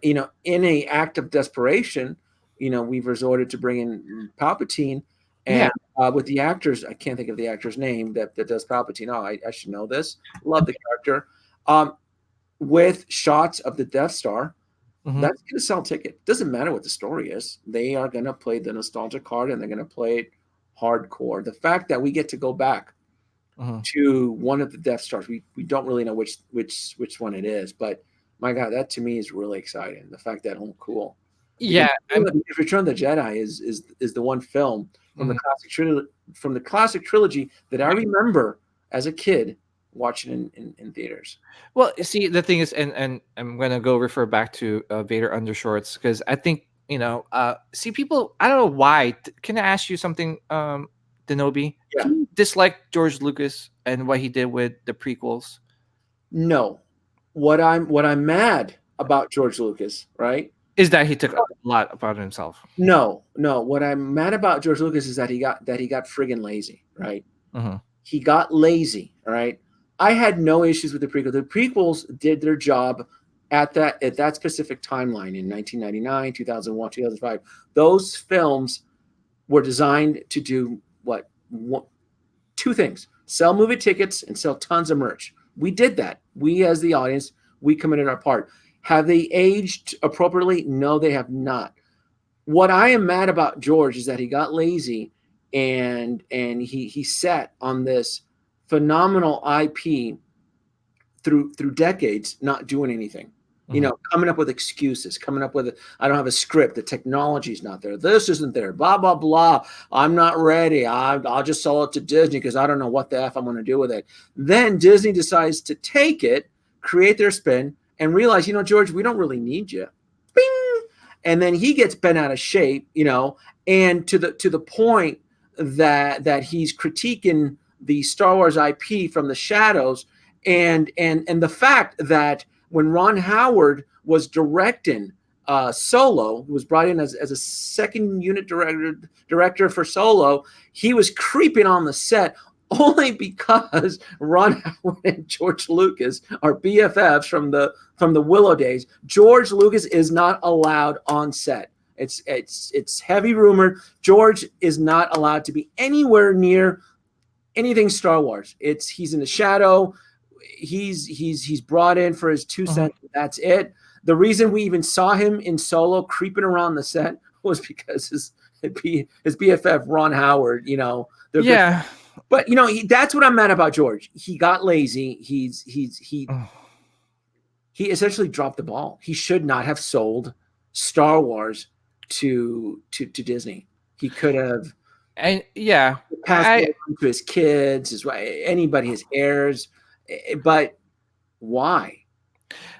in a act of desperation, we've resorted to bring in Palpatine, and with the actors, I can't think of the actor's name that does Palpatine. Oh, I should know this. Love the character. With shots of the Death Star. Mhm. That's going to sell ticket. Doesn't matter what the story is. They are going to play the nostalgia card, and they're going to play it hardcore. The fact that we get to go back to one of the Death Stars, we don't really know which one it is, but my God, that to me is really exciting. The fact that cool. Yeah. If Return of the Jedi is the one film from the classic trilogy that I remember as a kid watching in theaters. Well, see, the thing is, and I'm gonna go refer back to Vader Undershorts, because I think see, people. I don't know why. Can I ask you something, Denobi? Yeah. Do you dislike George Lucas and what he did with the prequels? No, what I'm mad about George Lucas, right? Is that he took a lot upon himself? No. What I'm mad about George Lucas is that he got friggin' lazy, right? He got lazy, all right? I had no issues with the prequels. The prequels did their job at that specific timeline in 1999, 2001, 2005. Those films were designed to do two things: sell movie tickets and sell tons of merch. We did that. We, as the audience, we committed our part. Have they aged appropriately? No, they have not. What I am mad about George is that he got lazy and he sat on this phenomenal IP through decades, not doing anything. Coming up with excuses, coming up with I don't have a script, the technology's not there, this isn't there, blah blah blah. I'm not ready. I'll just sell it to Disney because I don't know what the F I'm going to do with it. Then Disney decides to take it, create their spin, and realize, George, we don't really need you. Bing! And then he gets bent out of shape, and to the point that he's critiquing the Star Wars IP from the shadows, and the fact that when Ron Howard was directing Solo, who was brought in as a second unit director for Solo, he was creeping on the set only because Ron Howard and George Lucas are BFFs from the Willow days. George Lucas is not allowed on set. It's heavy rumor. George is not allowed to be anywhere near anything Star Wars. He's in the shadow. He's brought in for his 2 cents. That's it. The reason we even saw him in Solo creeping around the set was because his BFF Ron Howard. Yeah. But that's what I'm mad about George. He got lazy. He essentially dropped the ball. He should not have sold Star Wars to Disney. He could have passed it on to his kids, anybody, his heirs. But why?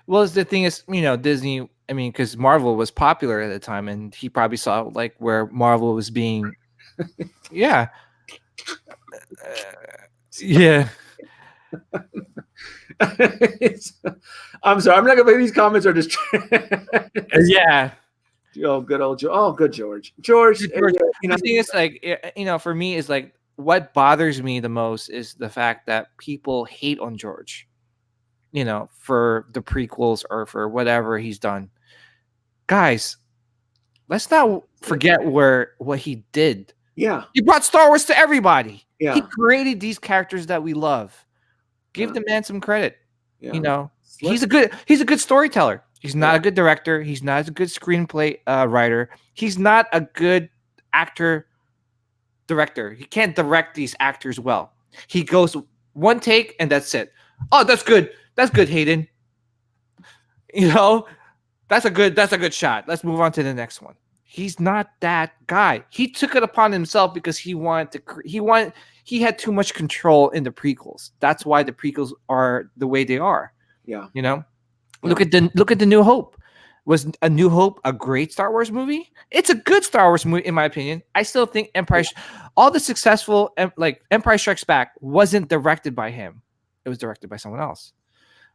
Well, the thing is, Disney. I mean, because Marvel was popular at the time, and he probably saw where Marvel was being. Yeah. Yeah. I'm sorry. I'm not gonna make these comments. Are just yeah. Oh, good old George. Oh, good George. George. The thing is, for me, is what bothers me the most is the fact that people hate on George. For the prequels or for whatever he's done. Guys, let's not forget what he did. Yeah. He brought Star Wars to everybody. Yeah. He created these characters that we love. Give the man some credit. Yeah. He's a good storyteller. He's not a good director. He's not a good screenplay writer. He's not a good actor director. He can't direct these actors well. He goes one take and that's it. Oh, that's good. That's good, Hayden. That's a good shot. Let's move on to the next one. He's not that guy. He took it upon himself because he had too much control in the prequels. That's why the prequels are the way they are. Yeah. Look at the New Hope. Was A New Hope a great Star Wars movie? It's a good Star Wars movie, in my opinion. I still think all the successful, like Empire Strikes Back, wasn't directed by him. It was directed by someone else.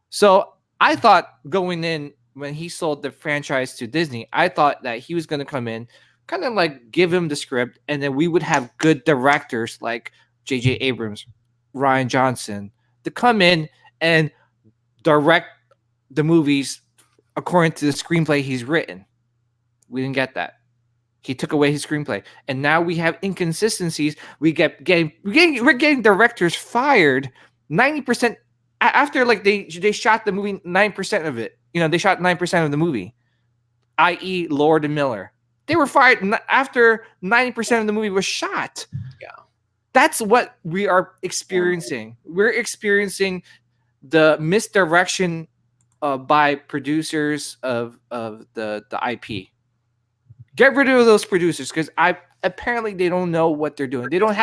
So I thought going in when he sold the franchise to Disney, I thought that he was going to come in, kind of like give him the script, and then we would have good directors like J.J. Abrams, Ryan Johnson, to come in and direct the movies according to the screenplay he's written. We didn't get that. He took away his screenplay, and now we have inconsistencies. We're getting directors fired 90% after like they shot the movie 9% of it. They shot 9% of the movie, i.e., Lord and Miller. They were fired after 90% of the movie was shot. Yeah, that's what we are experiencing. We're experiencing the misdirection by producers of the IP. Get rid of those producers because apparently they don't know what they're doing. They don't.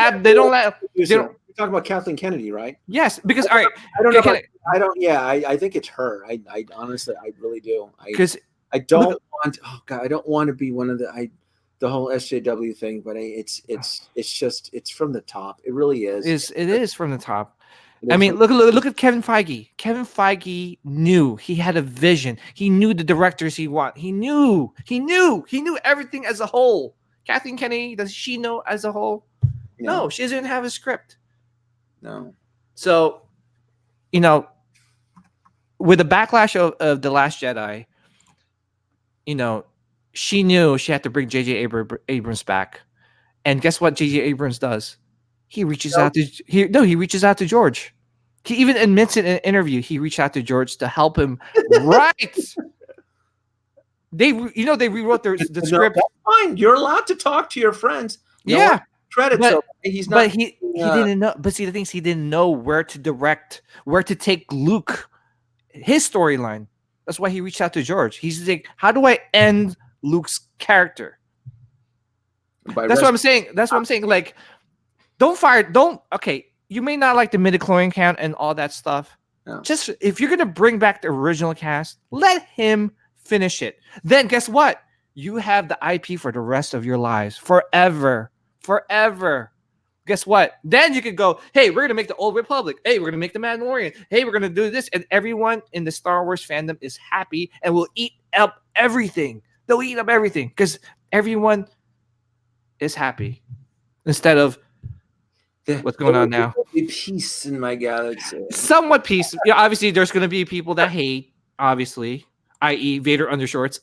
You're talking about Kathleen Kennedy, right? Yes, because all right. I don't know. I don't. Yeah, I think it's her. I honestly, I really do. Because I don't want. Oh God, I don't want to be one of the whole SJW thing. But it's just it's from the top. It really is. It is from the top. I mean, look at Kevin Feige. Kevin Feige knew he had a vision. He knew the directors he wanted. He knew everything as a whole. Kathleen Kennedy, does she know as a whole? No, she doesn't have a script. No. So, with the backlash of The Last Jedi, she knew she had to bring J.J. Abrams back. And guess what J.J. Abrams does? He reaches out to George. He even admits it in an interview. He reached out to George to help him write. They rewrote the script. That's fine. You're allowed to talk to your friends. Credit. But he's not. But he didn't know. But see, the thing is, he didn't know where to direct, where to take Luke, his storyline. That's why he reached out to George. He's like, how do I end Luke's character? That's what I'm saying. Like, okay, you may not like the midichlorian count and all that stuff. No. Just if you're gonna bring back the original cast, let him finish it. Then guess what? You have the IP for the rest of your lives. Forever. Guess what? Then you could go, hey, we're gonna make the Old Republic. Hey, we're gonna make the Mandalorian. Hey, we're gonna do this. And everyone in the Star Wars fandom is happy and will eat up everything. They'll eat up everything because everyone is happy. Instead of what's going on now? Peace in my galaxy. Somewhat peace. Yeah, obviously there's going to be people that hate, obviously, i.e., Vader undershorts.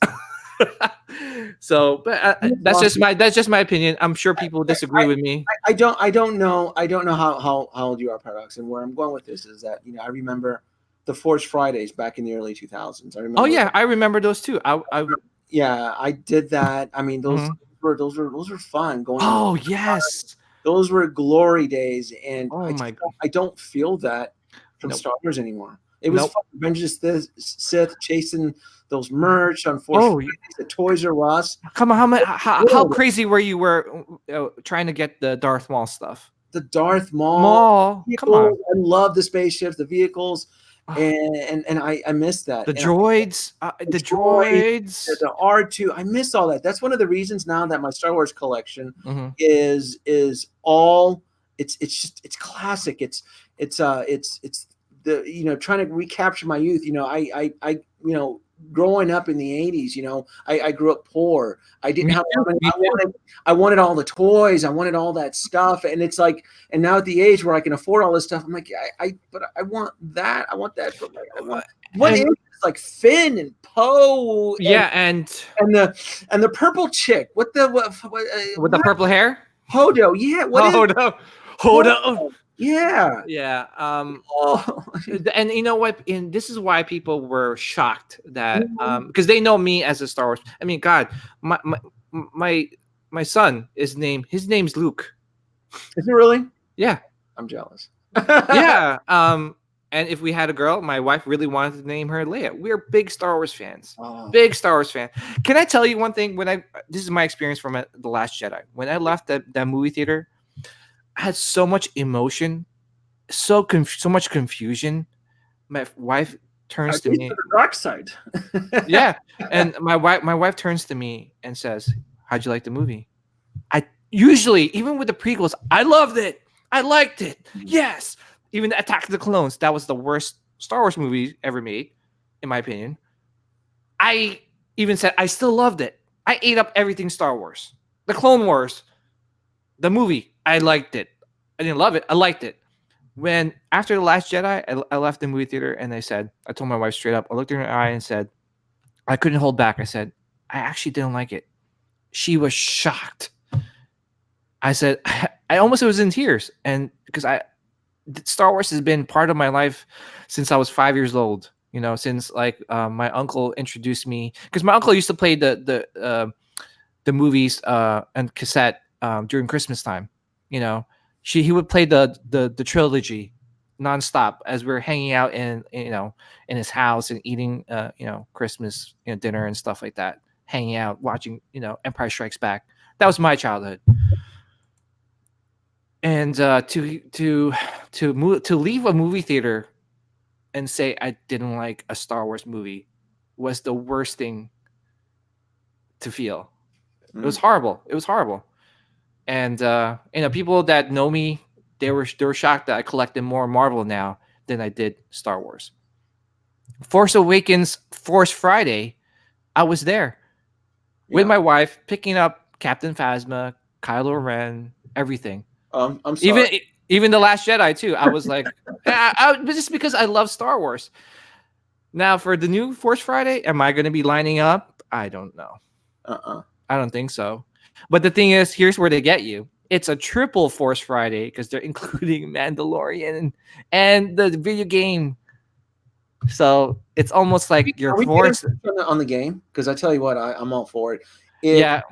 So, but that's just my opinion. I'm sure people disagree with me. I don't know how old you are, Paradox, and where I'm going with this is that I remember the Force Fridays back in the early 2000s. I remember. Oh yeah, I remember those too. I did that. I mean, those were fun. Going. Oh yes. Those were glory days, and I don't feel that from Star Wars anymore. It was fun. Revenge of the Sith, chasing those merch on Force Fridays at Toys R Us. Come on, how crazy were you trying to get the Darth Maul stuff? The Darth Maul. Come on. I love the spaceships, the vehicles, and I miss that. The droids, the R2. I miss all that. That's one of the reasons now that my Star Wars collection is all it's classic. It's the trying to recapture my youth. I growing up in the 80s, I grew up poor. I didn't have I wanted all the toys. I wanted all that stuff. And it's like, and now at the age where I can afford all this stuff, I'm like, but I want that. I want that. What is like Finn and Poe? And the purple chick. With the purple hair? Hodo. Yeah. Hodo. Yeah. And you know what? And this is why people were shocked that because they know me as a Star Wars. I mean, God, my son his name's Luke. Is it really? Yeah. I'm jealous. Yeah. And if we had a girl, my wife really wanted to name her Leia. We're big Star Wars fans. Big Star Wars fan. Can I tell you one thing? This is my experience from The Last Jedi. When I left that movie theater, I had so much emotion, so much confusion. My wife turns to He's to me. the dark side. Yeah, and my wife turns to me and says, "How'd you like the movie?" I usually, even with the prequels, I loved it. I liked it. Yes. Even Attack of the Clones, that was the worst Star Wars movie ever made, in my opinion. I even said I still loved it. I ate up everything Star Wars. The Clone Wars, the movie, I liked it. I didn't love it. I liked it. When after The Last Jedi, I left the movie theater and I told my wife straight up, I looked in her eye and said, I couldn't hold back. I said, I actually didn't like it. She was shocked. I said, I almost was in tears. And because Star Wars has been part of my life since I was 5 years old. Since like my uncle introduced me, because my uncle used to play the movies and cassette during Christmas time. You know, he would play the trilogy nonstop as we were hanging out in his house and eating Christmas dinner and stuff like that, hanging out watching Empire Strikes Back. That was my childhood. And to leave a movie theater and say I didn't like a Star Wars movie was the worst thing to feel. It was horrible. It was horrible. And people that know me, they were shocked that I collected more Marvel now than I did Star Wars. Force Awakens, Force Friday, I was there with my wife picking up Captain Phasma, Kylo Ren, everything. I'm sorry. Even the Last Jedi too. I was like, just because I love Star Wars. Now for the new Force Friday, am I going to be lining up? I don't know. I don't think so. But the thing is, here's where they get you. It's a triple Force Friday because they're including Mandalorian and the video game. So it's almost like your Force On the game, because I tell you what, I'm all for it. If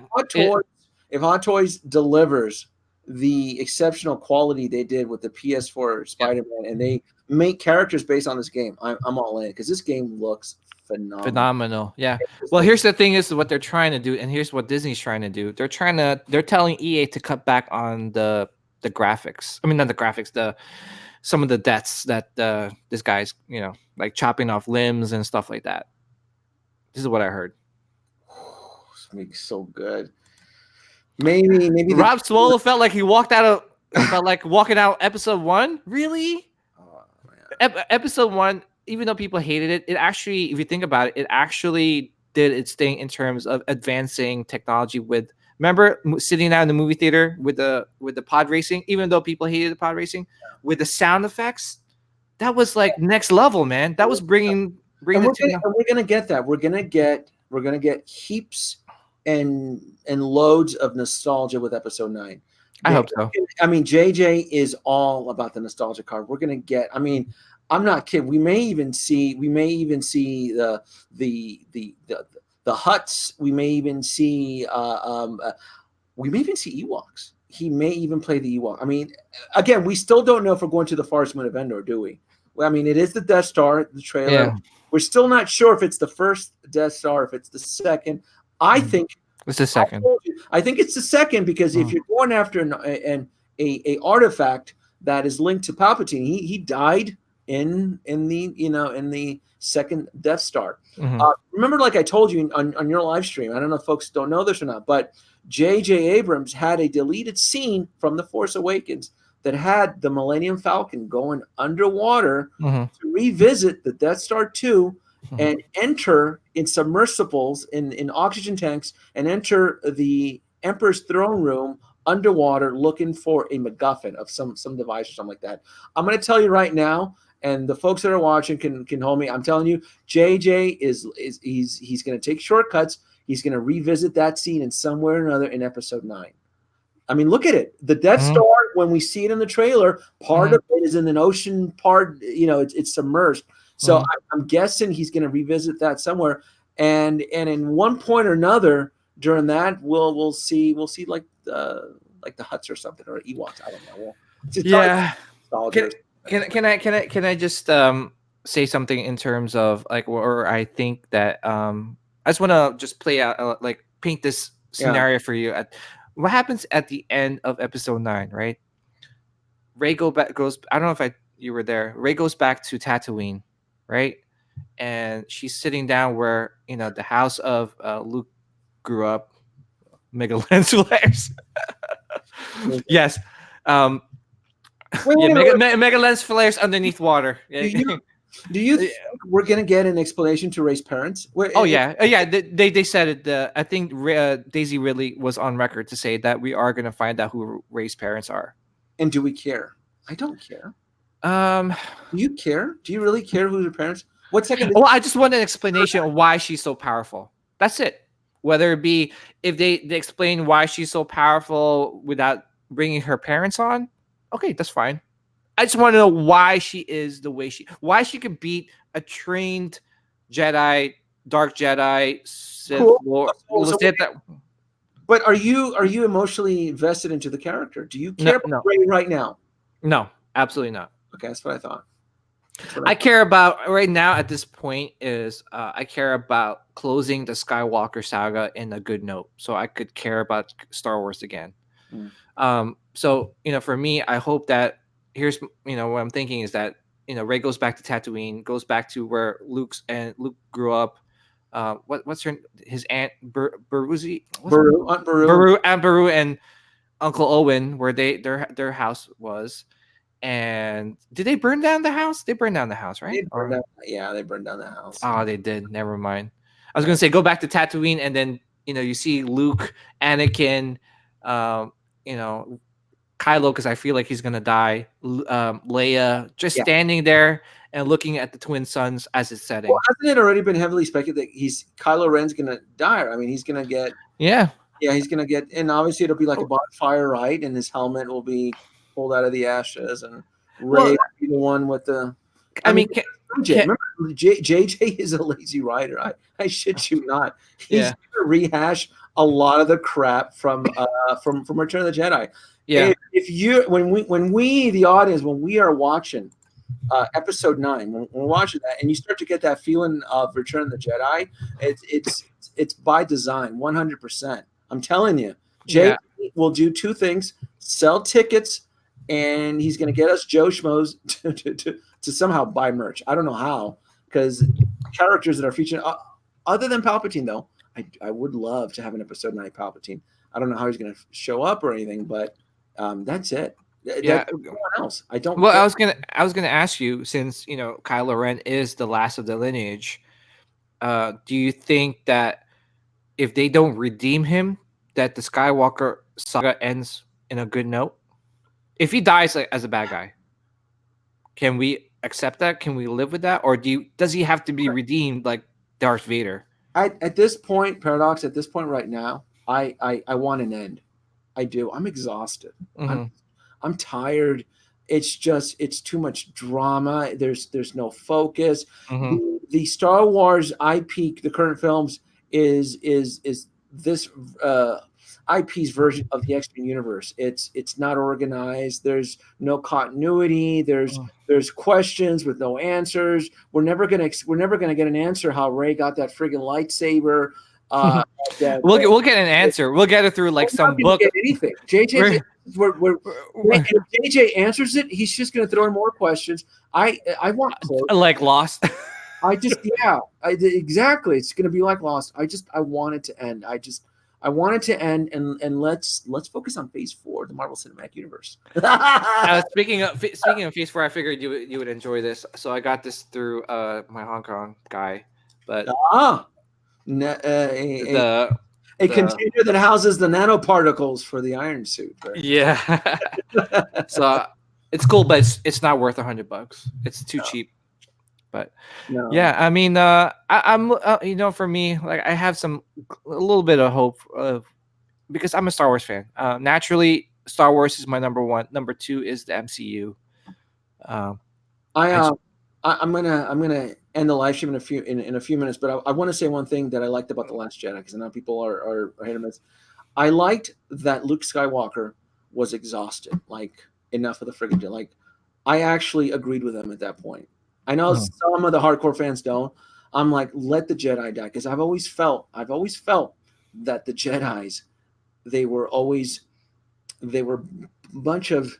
Hot Toys delivers the exceptional quality they did with the PS4 Spider-Man, and they make characters based on this game, I'm all in, because this game looks phenomenal. Yeah. Well, here's the thing: is what they're trying to do, and here's what Disney's trying to do. They're telling EA to cut back on the graphics. I mean, not the graphics, some of the deaths that this guy's like chopping off limbs and stuff like that. This is what I heard. This makes so good. Maybe Rob Swallow felt like he walked out felt like walking out episode 1. Really? Episode 1, even though people hated it, it actually, if you think about it, it actually did its thing in terms of advancing technology. Remember sitting out in the movie theater with the pod racing, even though people hated the pod racing, with the sound effects, that was like next level, man. That was bringing we're gonna get that. We're gonna get heaps and loads of nostalgia with episode 9. I hope so. I mean, JJ is all about the nostalgia card. We're gonna get. I mean, I'm not kidding. We may even see the Hutts. We may even see Ewoks. He may even play the Ewok. I mean, again, we still don't know if we're going to the farthest moon of Endor, do we? Well, I mean, it is the Death Star, the trailer. Yeah. We're still not sure if it's the first Death Star, if it's the second. I think it's the second. I think it's the second, because if you're going after an artifact that is linked to Palpatine, he died in the second Death Star. Remember, like I told you on your live stream, I don't know if folks don't know this or not, but J.J. Abrams had a deleted scene from The Force Awakens that had the Millennium Falcon going underwater to revisit the Death Star 2 and enter in submersibles in oxygen tanks and enter the Emperor's throne room underwater looking for a MacGuffin of some device or something like that. I'm going to tell you right now, and the folks that are watching can hold me. I'm telling you, JJ he's going to take shortcuts. He's going to revisit that scene in somewhere or another in episode 9. I mean, look at it. The Death Star, when we see it in the trailer, part of it is in an ocean, part, it's submerged. So I'm guessing he's going to revisit that somewhere, and in one point or another during that, we'll see like the Hutts or something, or Ewoks. I don't know. Yeah. Can I just say something in terms of like, or I think that I just want to just play out like paint this scenario for you. What happens at the end of episode 9, right? Rey goes. I don't know if you were there. Rey goes back to Tatooine, right? and she's sitting down where the house of Luke grew up. Mega lens flares. Yes. Um, Wait, yeah, wait, mega, wait. mega lens flares underneath water. Do you think we're gonna get an explanation to Ray's parents? Oh yeah, yeah. They said it. I think Daisy Ridley was on record to say that we are going to find out who Ray's parents are. And do we care? I don't care. Um. Do you care? Do you really care who their parents? What second? Well, I just want an explanation of why she's so powerful. That's it. Whether it be if they explain why she's so powerful without bringing her parents on, okay, that's fine. I just want to know why she is the way why she could beat a trained Jedi, Dark Jedi, Sith Cool. Lord. So Sith that, but are you emotionally invested into the character? Do you care about Ray right now? No, absolutely not. Okay, that's what I thought. I care about right now at this point is I care about closing the Skywalker saga in a good note, so I could care about Star Wars again. So for me, I hope that here's what I'm thinking is that Rey goes back to Tatooine, goes back to where Luke grew up. What's his aunt Beru, Beru and Uncle Owen, where their house was. And did they burn down the house? They burned down the house, right? They burned down the house. Oh, they did. Never mind. I was gonna say go back to Tatooine, and then you see Luke, Anakin, Kylo, because I feel like he's gonna die. Leia just standing there and looking at the twin suns as it's setting. Well, hasn't it already been heavily speculated that Kylo Ren's gonna die? I mean, he's gonna get he's gonna get, and obviously it'll be like a bonfire, right? And his helmet will be pulled out of the ashes, and Ray will be the one with the. Remember, JJ is a lazy writer. I shit you not. He's gonna rehash a lot of the crap from Return of the Jedi. Yeah. If you when we the audience, when we are watching episode 9, when we're watching that, and you start to get that feeling of Return of the Jedi, it's by design, 100%. I'm telling you, Jay will do two things: sell tickets, and he's going to get us Joe Schmoes to somehow buy merch. I don't know how, because characters that are featured, other than Palpatine, though, I would love to have an episode 9 Palpatine. I don't know how he's going to show up or anything, but that's it. Yeah. No one else. I don't. Well, I was gonna ask you, since Kylo Ren is the last of the lineage. Do you think that if they don't redeem him, that the Skywalker saga ends in a good note? If he dies as a bad guy, can we accept that? Can we live with that, or does he have to be redeemed like Darth Vader? At this point, Paradox. At this point, right now, I want an end. I do. I'm exhausted. Mm-hmm. I'm tired. It's too much drama. There's no focus. Mm-hmm. The Star Wars IP, the current films, is this IP's version of the X-Men universe. It's not organized. There's no continuity. There's questions with no answers. We're never gonna get an answer how Rey got that friggin' lightsaber. We'll get an answer. We'll get it through like some book. Get anything. JJ, if JJ answers it, he's just gonna throw in more questions. I want like Lost. Exactly. It's gonna be like Lost. I want it to end. I want it to end, and let's focus on Phase 4, the Marvel Cinematic Universe. Speaking of Phase 4, I figured you would enjoy this. So I got this through my Hong Kong guy, but a container that houses the nanoparticles for the iron suit. Right? Yeah. So it's cool, but it's not worth $100. It's too cheap. But yeah, I mean, I'm for me, like I have a little bit of hope because I'm a Star Wars fan. Naturally, Star Wars is my number 1. Number 2 is the MCU. I'm gonna end the live stream in a few minutes, but I want to say one thing that I liked about The Last Jedi, because I know people are hit or miss. I liked that Luke Skywalker was exhausted, like enough of the friggin' like I actually agreed with them at that point. I know some of the hardcore fans don't. I'm like, let the Jedi die, because I've always felt that the Jedis, they were a bunch of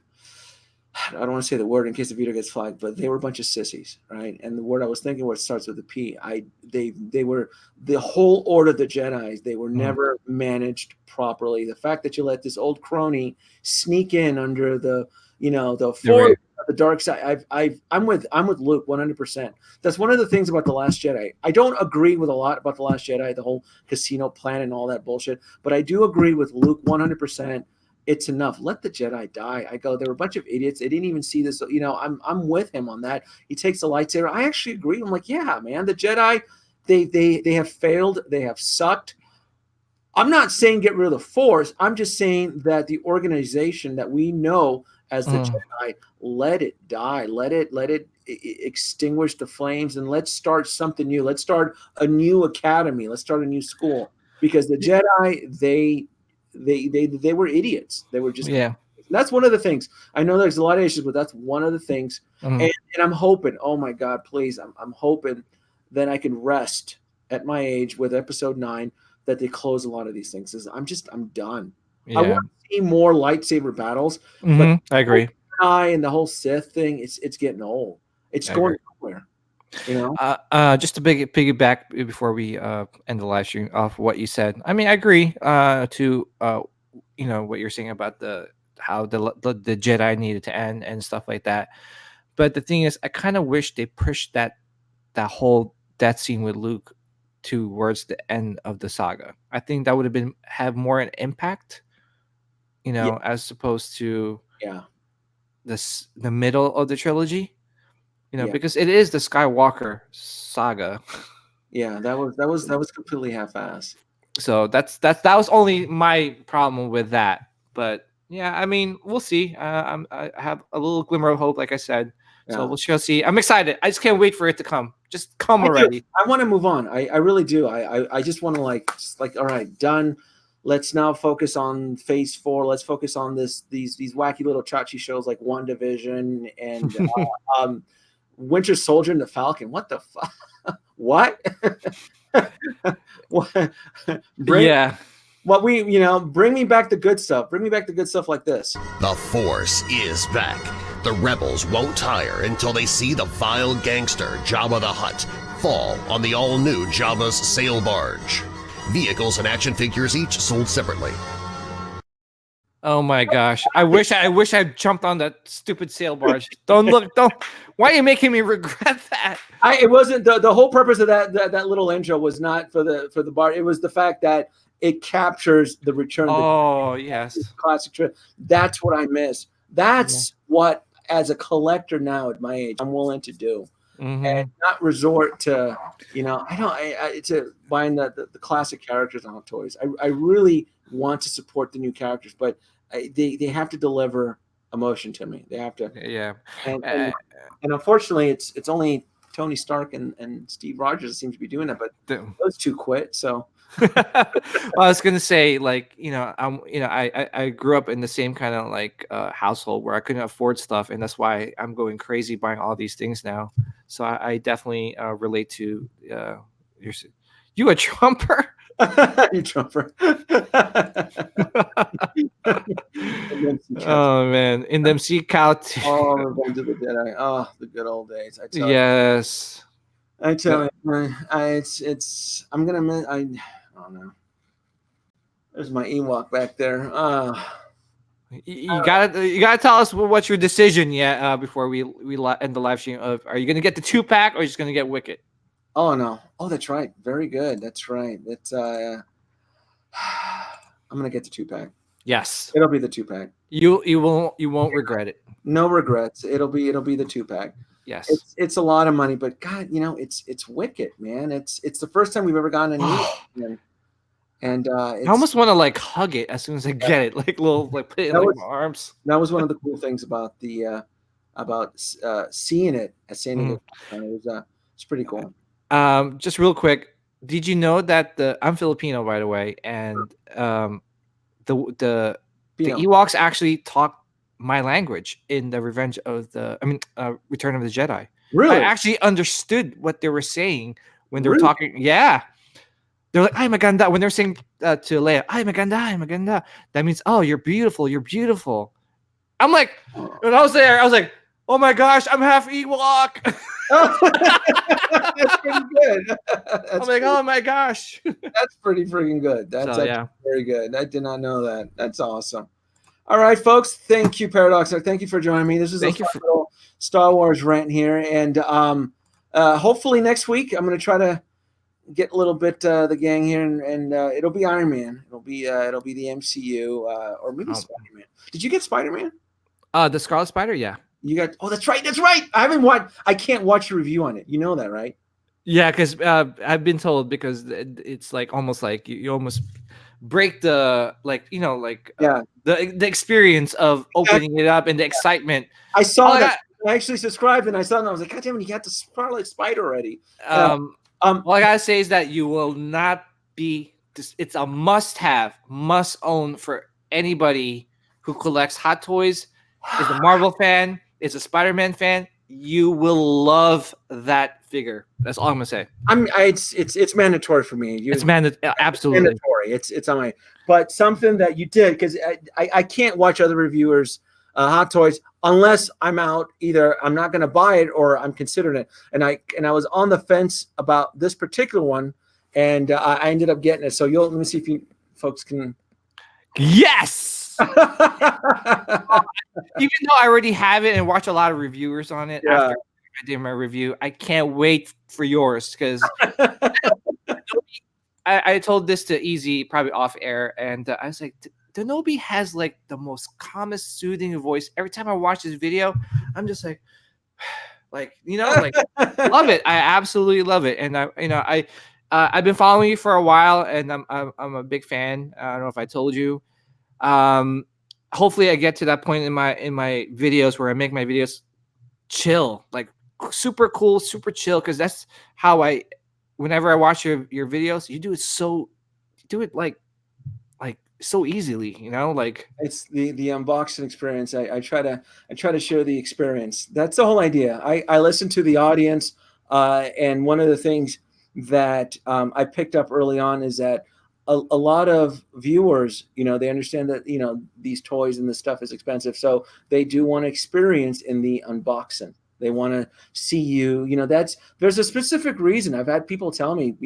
I don't want to say the word in case the video gets flagged, but they were a bunch of sissies, right? And the word I was thinking what starts with a P. They were the whole Order of the Jedi. They were never managed properly. The fact that you let this old crony sneak in under the the force of the dark side. I'm with Luke 100%. That's one of the things about the Last Jedi. I don't agree with a lot about the Last Jedi, the whole casino plan and all that bullshit, but I do agree with Luke 100%. It's enough. Let the Jedi die. I go, there were a bunch of idiots. They didn't even see this. I'm with him on that. He takes the lightsaber. I actually agree. I'm like, yeah, man, the Jedi, they have failed. They have sucked. I'm not saying get rid of the Force. I'm just saying that the organization that we know as the Jedi, let it die. Let it extinguish the flames, and let's start something new. Let's start a new academy. Let's start a new school, because the Jedi, they were idiots. They were just That's one of the things. I know there's a lot of issues, but that's one of the things. And I'm hoping, oh my God, please, I'm hoping that I can rest at my age with Episode 9, that they close a lot of these things. I'm done. I want to see more lightsaber battles, but I agree. And the whole Sith thing, it's getting old. It's going nowhere. Just to piggyback before we end the live stream off what you said. I mean, I agree to what you're saying about how the Jedi needed to end and stuff like that. But the thing is, I kind of wish they pushed that whole death scene with Luke towards the end of the saga. I think that would have more an impact, as opposed to the middle of the trilogy. Because it is the Skywalker saga. Yeah, that was completely half-assed. So that was only my problem with that. But yeah, I mean, we'll see. I have a little glimmer of hope, like I said. So we'll see. I'm excited. I just can't wait for it to come. Just come already. I want to move on. I really do. I just want to all right, done. Let's now focus on Phase 4. Let's focus on these wacky little chachi shows like WandaVision and Winter Soldier and the Falcon. What the fuck? What? What? Bring me back the good stuff. Bring me back the good stuff like this. The Force is back. The rebels won't tire until they see the vile gangster Jabba the Hutt fall on the all-new Jabba's sail barge. Vehicles and action figures each sold separately. Oh my gosh! I wish I jumped on that stupid sail barge. Don't. Why are you making me regret that? It wasn't the whole purpose of that little intro was not for the bar. It was the fact that it captures the return. Oh yes, classic trip. That's what I miss. That's what, as a collector now at my age, I'm willing to do. And not resort to to buying the classic characters on toys. I really want to support the new characters, but they have to deliver emotion to me. They have to. Yeah. And unfortunately, it's only Tony Stark and Steve Rogers that seem to be doing that, but those two quit. So. Well, I was gonna say, I grew up in the same kind of household where I couldn't afford stuff, and that's why I'm going crazy buying all these things now. So I definitely relate to you a Trumper. You Trumper. Oh man, in them sea cow. Oh, Revenge of the Jedi. Oh, the good old days. I tell yes. You. I tell you, it's. I'm gonna. I don't know. There's my Ewok back there. You gotta tell us what's your decision before we end the live stream. Are you gonna get the 2-pack or are you just gonna get Wicket? Oh no! Oh, that's right. Very good. That's right. That's I'm gonna get the 2-pack. Yes, it'll be the 2-pack. You won't regret it. No regrets. It'll be the 2-pack. Yes, it's a lot of money, but God, it's Wicket, man. It's the first time we've ever gotten an Ewok. And I almost want to hug it as soon as I get it, put it in my arms. That was one of the cool things about seeing it at San Diego. It's pretty cool. Just real quick, did you know that I'm Filipino, by the way, and the Ewoks actually talk my language in the Return of the Jedi. Really? I actually understood what they were saying when they were talking. Yeah. They're like, "Ay maganda." When they're saying to Leia, "Ay maganda, ay maganda," that means, "Oh, you're beautiful, you're beautiful." I'm like, when I was there, I was like, oh my gosh, I'm half Ewok. That's pretty good. I'm like, oh my gosh. That's pretty freaking good. That's So, yeah. very good. I did not know that. That's awesome. All right, folks. Thank you, Paradox. Thank you for joining me. This is a little Star Wars rant here, and hopefully next week I'm going to try to get a little bit the gang here, and it'll be Iron Man. It'll be the MCU or maybe Spider-Man. Did you get Spider-Man? The Scarlet Spider, yeah. You got? Oh, that's right. That's right. I haven't watched. I can't watch your review on it. You know that, right? Yeah, because I've been told because it's like almost like you almost break the the experience of opening it up and the excitement. I saw that. I actually subscribed and I saw it and I was like, God damn it, you got the Scarlet Spider already. All I gotta say is that you will not be. It's a must-have, must-own for anybody who collects Hot Toys, is a Marvel fan, is a Spider-Man fan. You will love that figure. That's all I'm gonna say. It's mandatory for me. It's absolutely mandatory. It's on my. But something that you did, because I can't watch other reviewers Hot Toys unless I'm out. Either I'm not going to buy it or I'm considering it. And I was on the fence about this particular one, and I ended up getting it. So let me see if you folks can. Yes. Even though I already have it and watch a lot of reviewers on it after I did my review, I can't wait for yours because I told this to Easy probably off air, and I was like, Denobi has like the most calmest, soothing voice. Every time I watch this video, I'm just like love it. I absolutely love it, and I've been following you for a while, and I'm a big fan. I don't know if I told you. Hopefully I get to that point in my videos where I make my videos chill, like super cool, super chill, because that's how whenever I watch your videos, you do it like so easily, like it's the unboxing experience. I try to share the experience. That's the whole idea. I listen to the audience, and one of the things that I picked up early on is that a lot of viewers, they understand that these toys and this stuff is expensive, so they do want to experience in the unboxing. They want to see you. There's a specific reason. I've had people tell me,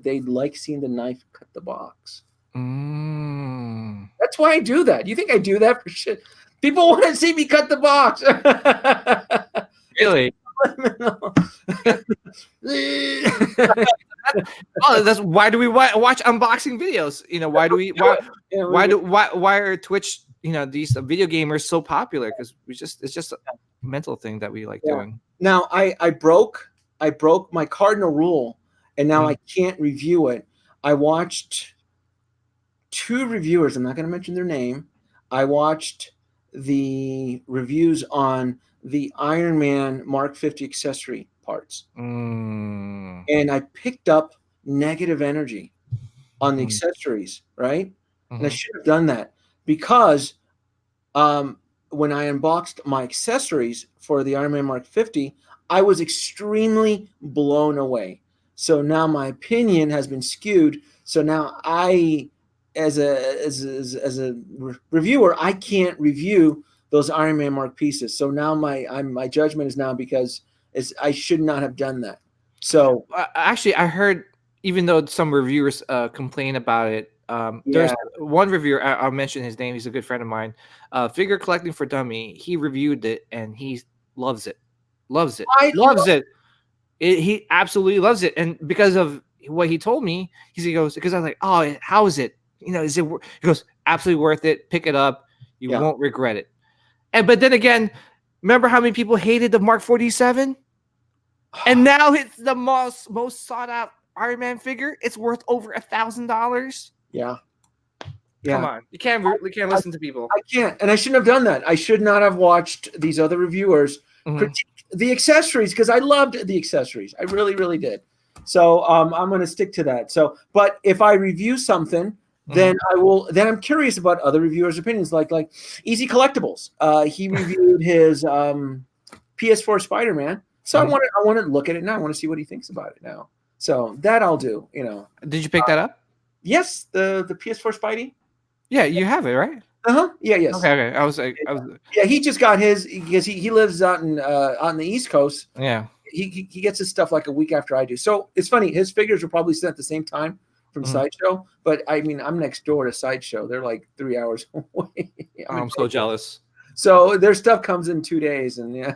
they like seeing the knife cut the box. That's why I do that. You think I do that for shit? People want to see me cut the box. Really? That's why do we watch unboxing videos? Why are Twitch, these video gamers so popular? Because it's just a mental thing that we like doing. Now I broke my cardinal rule, and now I can't review it. I watched 2 reviewers. I'm not going to mention their name. I watched the reviews on the Iron Man Mark 50 accessory parts, and I picked up negative energy on the accessories, right? And I should have done that because when I unboxed my accessories for the Iron Man Mark 50, I was extremely blown away. So now my opinion has been skewed. So now I, as a reviewer, I can't review those Iron Man Mark pieces. So now my judgment is now because I should not have done that. So actually, I heard, even though some reviewers complain about it, there's one reviewer, I'll mention his name. He's a good friend of mine. Figure Collecting for Dummy. He reviewed it and he loves it. Loves it. He absolutely loves it. And because of what he told me, he goes, because I was like, oh, how is it? Is it? He goes, absolutely worth it. Pick it up. You won't regret it. But then again, remember how many people hated the Mark 47? And now it's the most sought out Iron Man figure. It's worth over $1,000. Yeah. Come on. You can't listen to people. I can't. And I shouldn't have done that. I should not have watched these other reviewers critique the accessories, because I loved the accessories. I really, really did. So I'm going to stick to that. So, but if I review something, then I'm curious about other reviewers' opinions, like Easy Collectibles. He reviewed his PS4 Spider-Man. So I want to look at it now. I want to see what he thinks about it now. So that I'll do, Did you pick that up? Yes, the PS4 Spidey. Yeah, you have it, right? Yeah. Yes. Okay. I was like, Yeah. He just got his because he lives out in on the East Coast. yeah. He gets his stuff like a week after I do. So it's funny. His figures were probably sent at the same time from Sideshow, but I mean, I'm next door to Sideshow. They're like 3 hours away. I'm so jealous. So their stuff comes in 2 days, and yeah.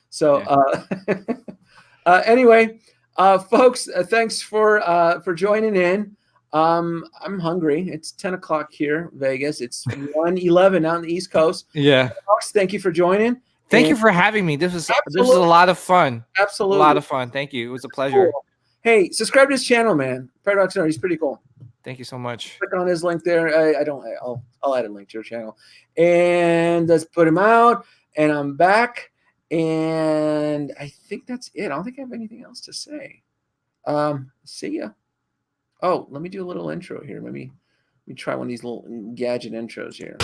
So anyway, folks, thanks for joining in. I'm hungry. It's 10 o'clock here, Vegas. It's 1:11 out on the East Coast. Yeah. Folks, thank you for joining. Thank you for having me. This was a lot of fun. Absolutely. A lot of fun. Thank you. It was a pleasure. Cool. Hey, subscribe to his channel, man. Paradox Nerd. He's pretty cool. Thank you so much. Click on his link there. I'll add a link to your channel. And let's put him out. And I'm back. And I think that's it. I don't think I have anything else to say. See ya. Oh, let me do a little intro here. Let me try one of these little gadget intros here.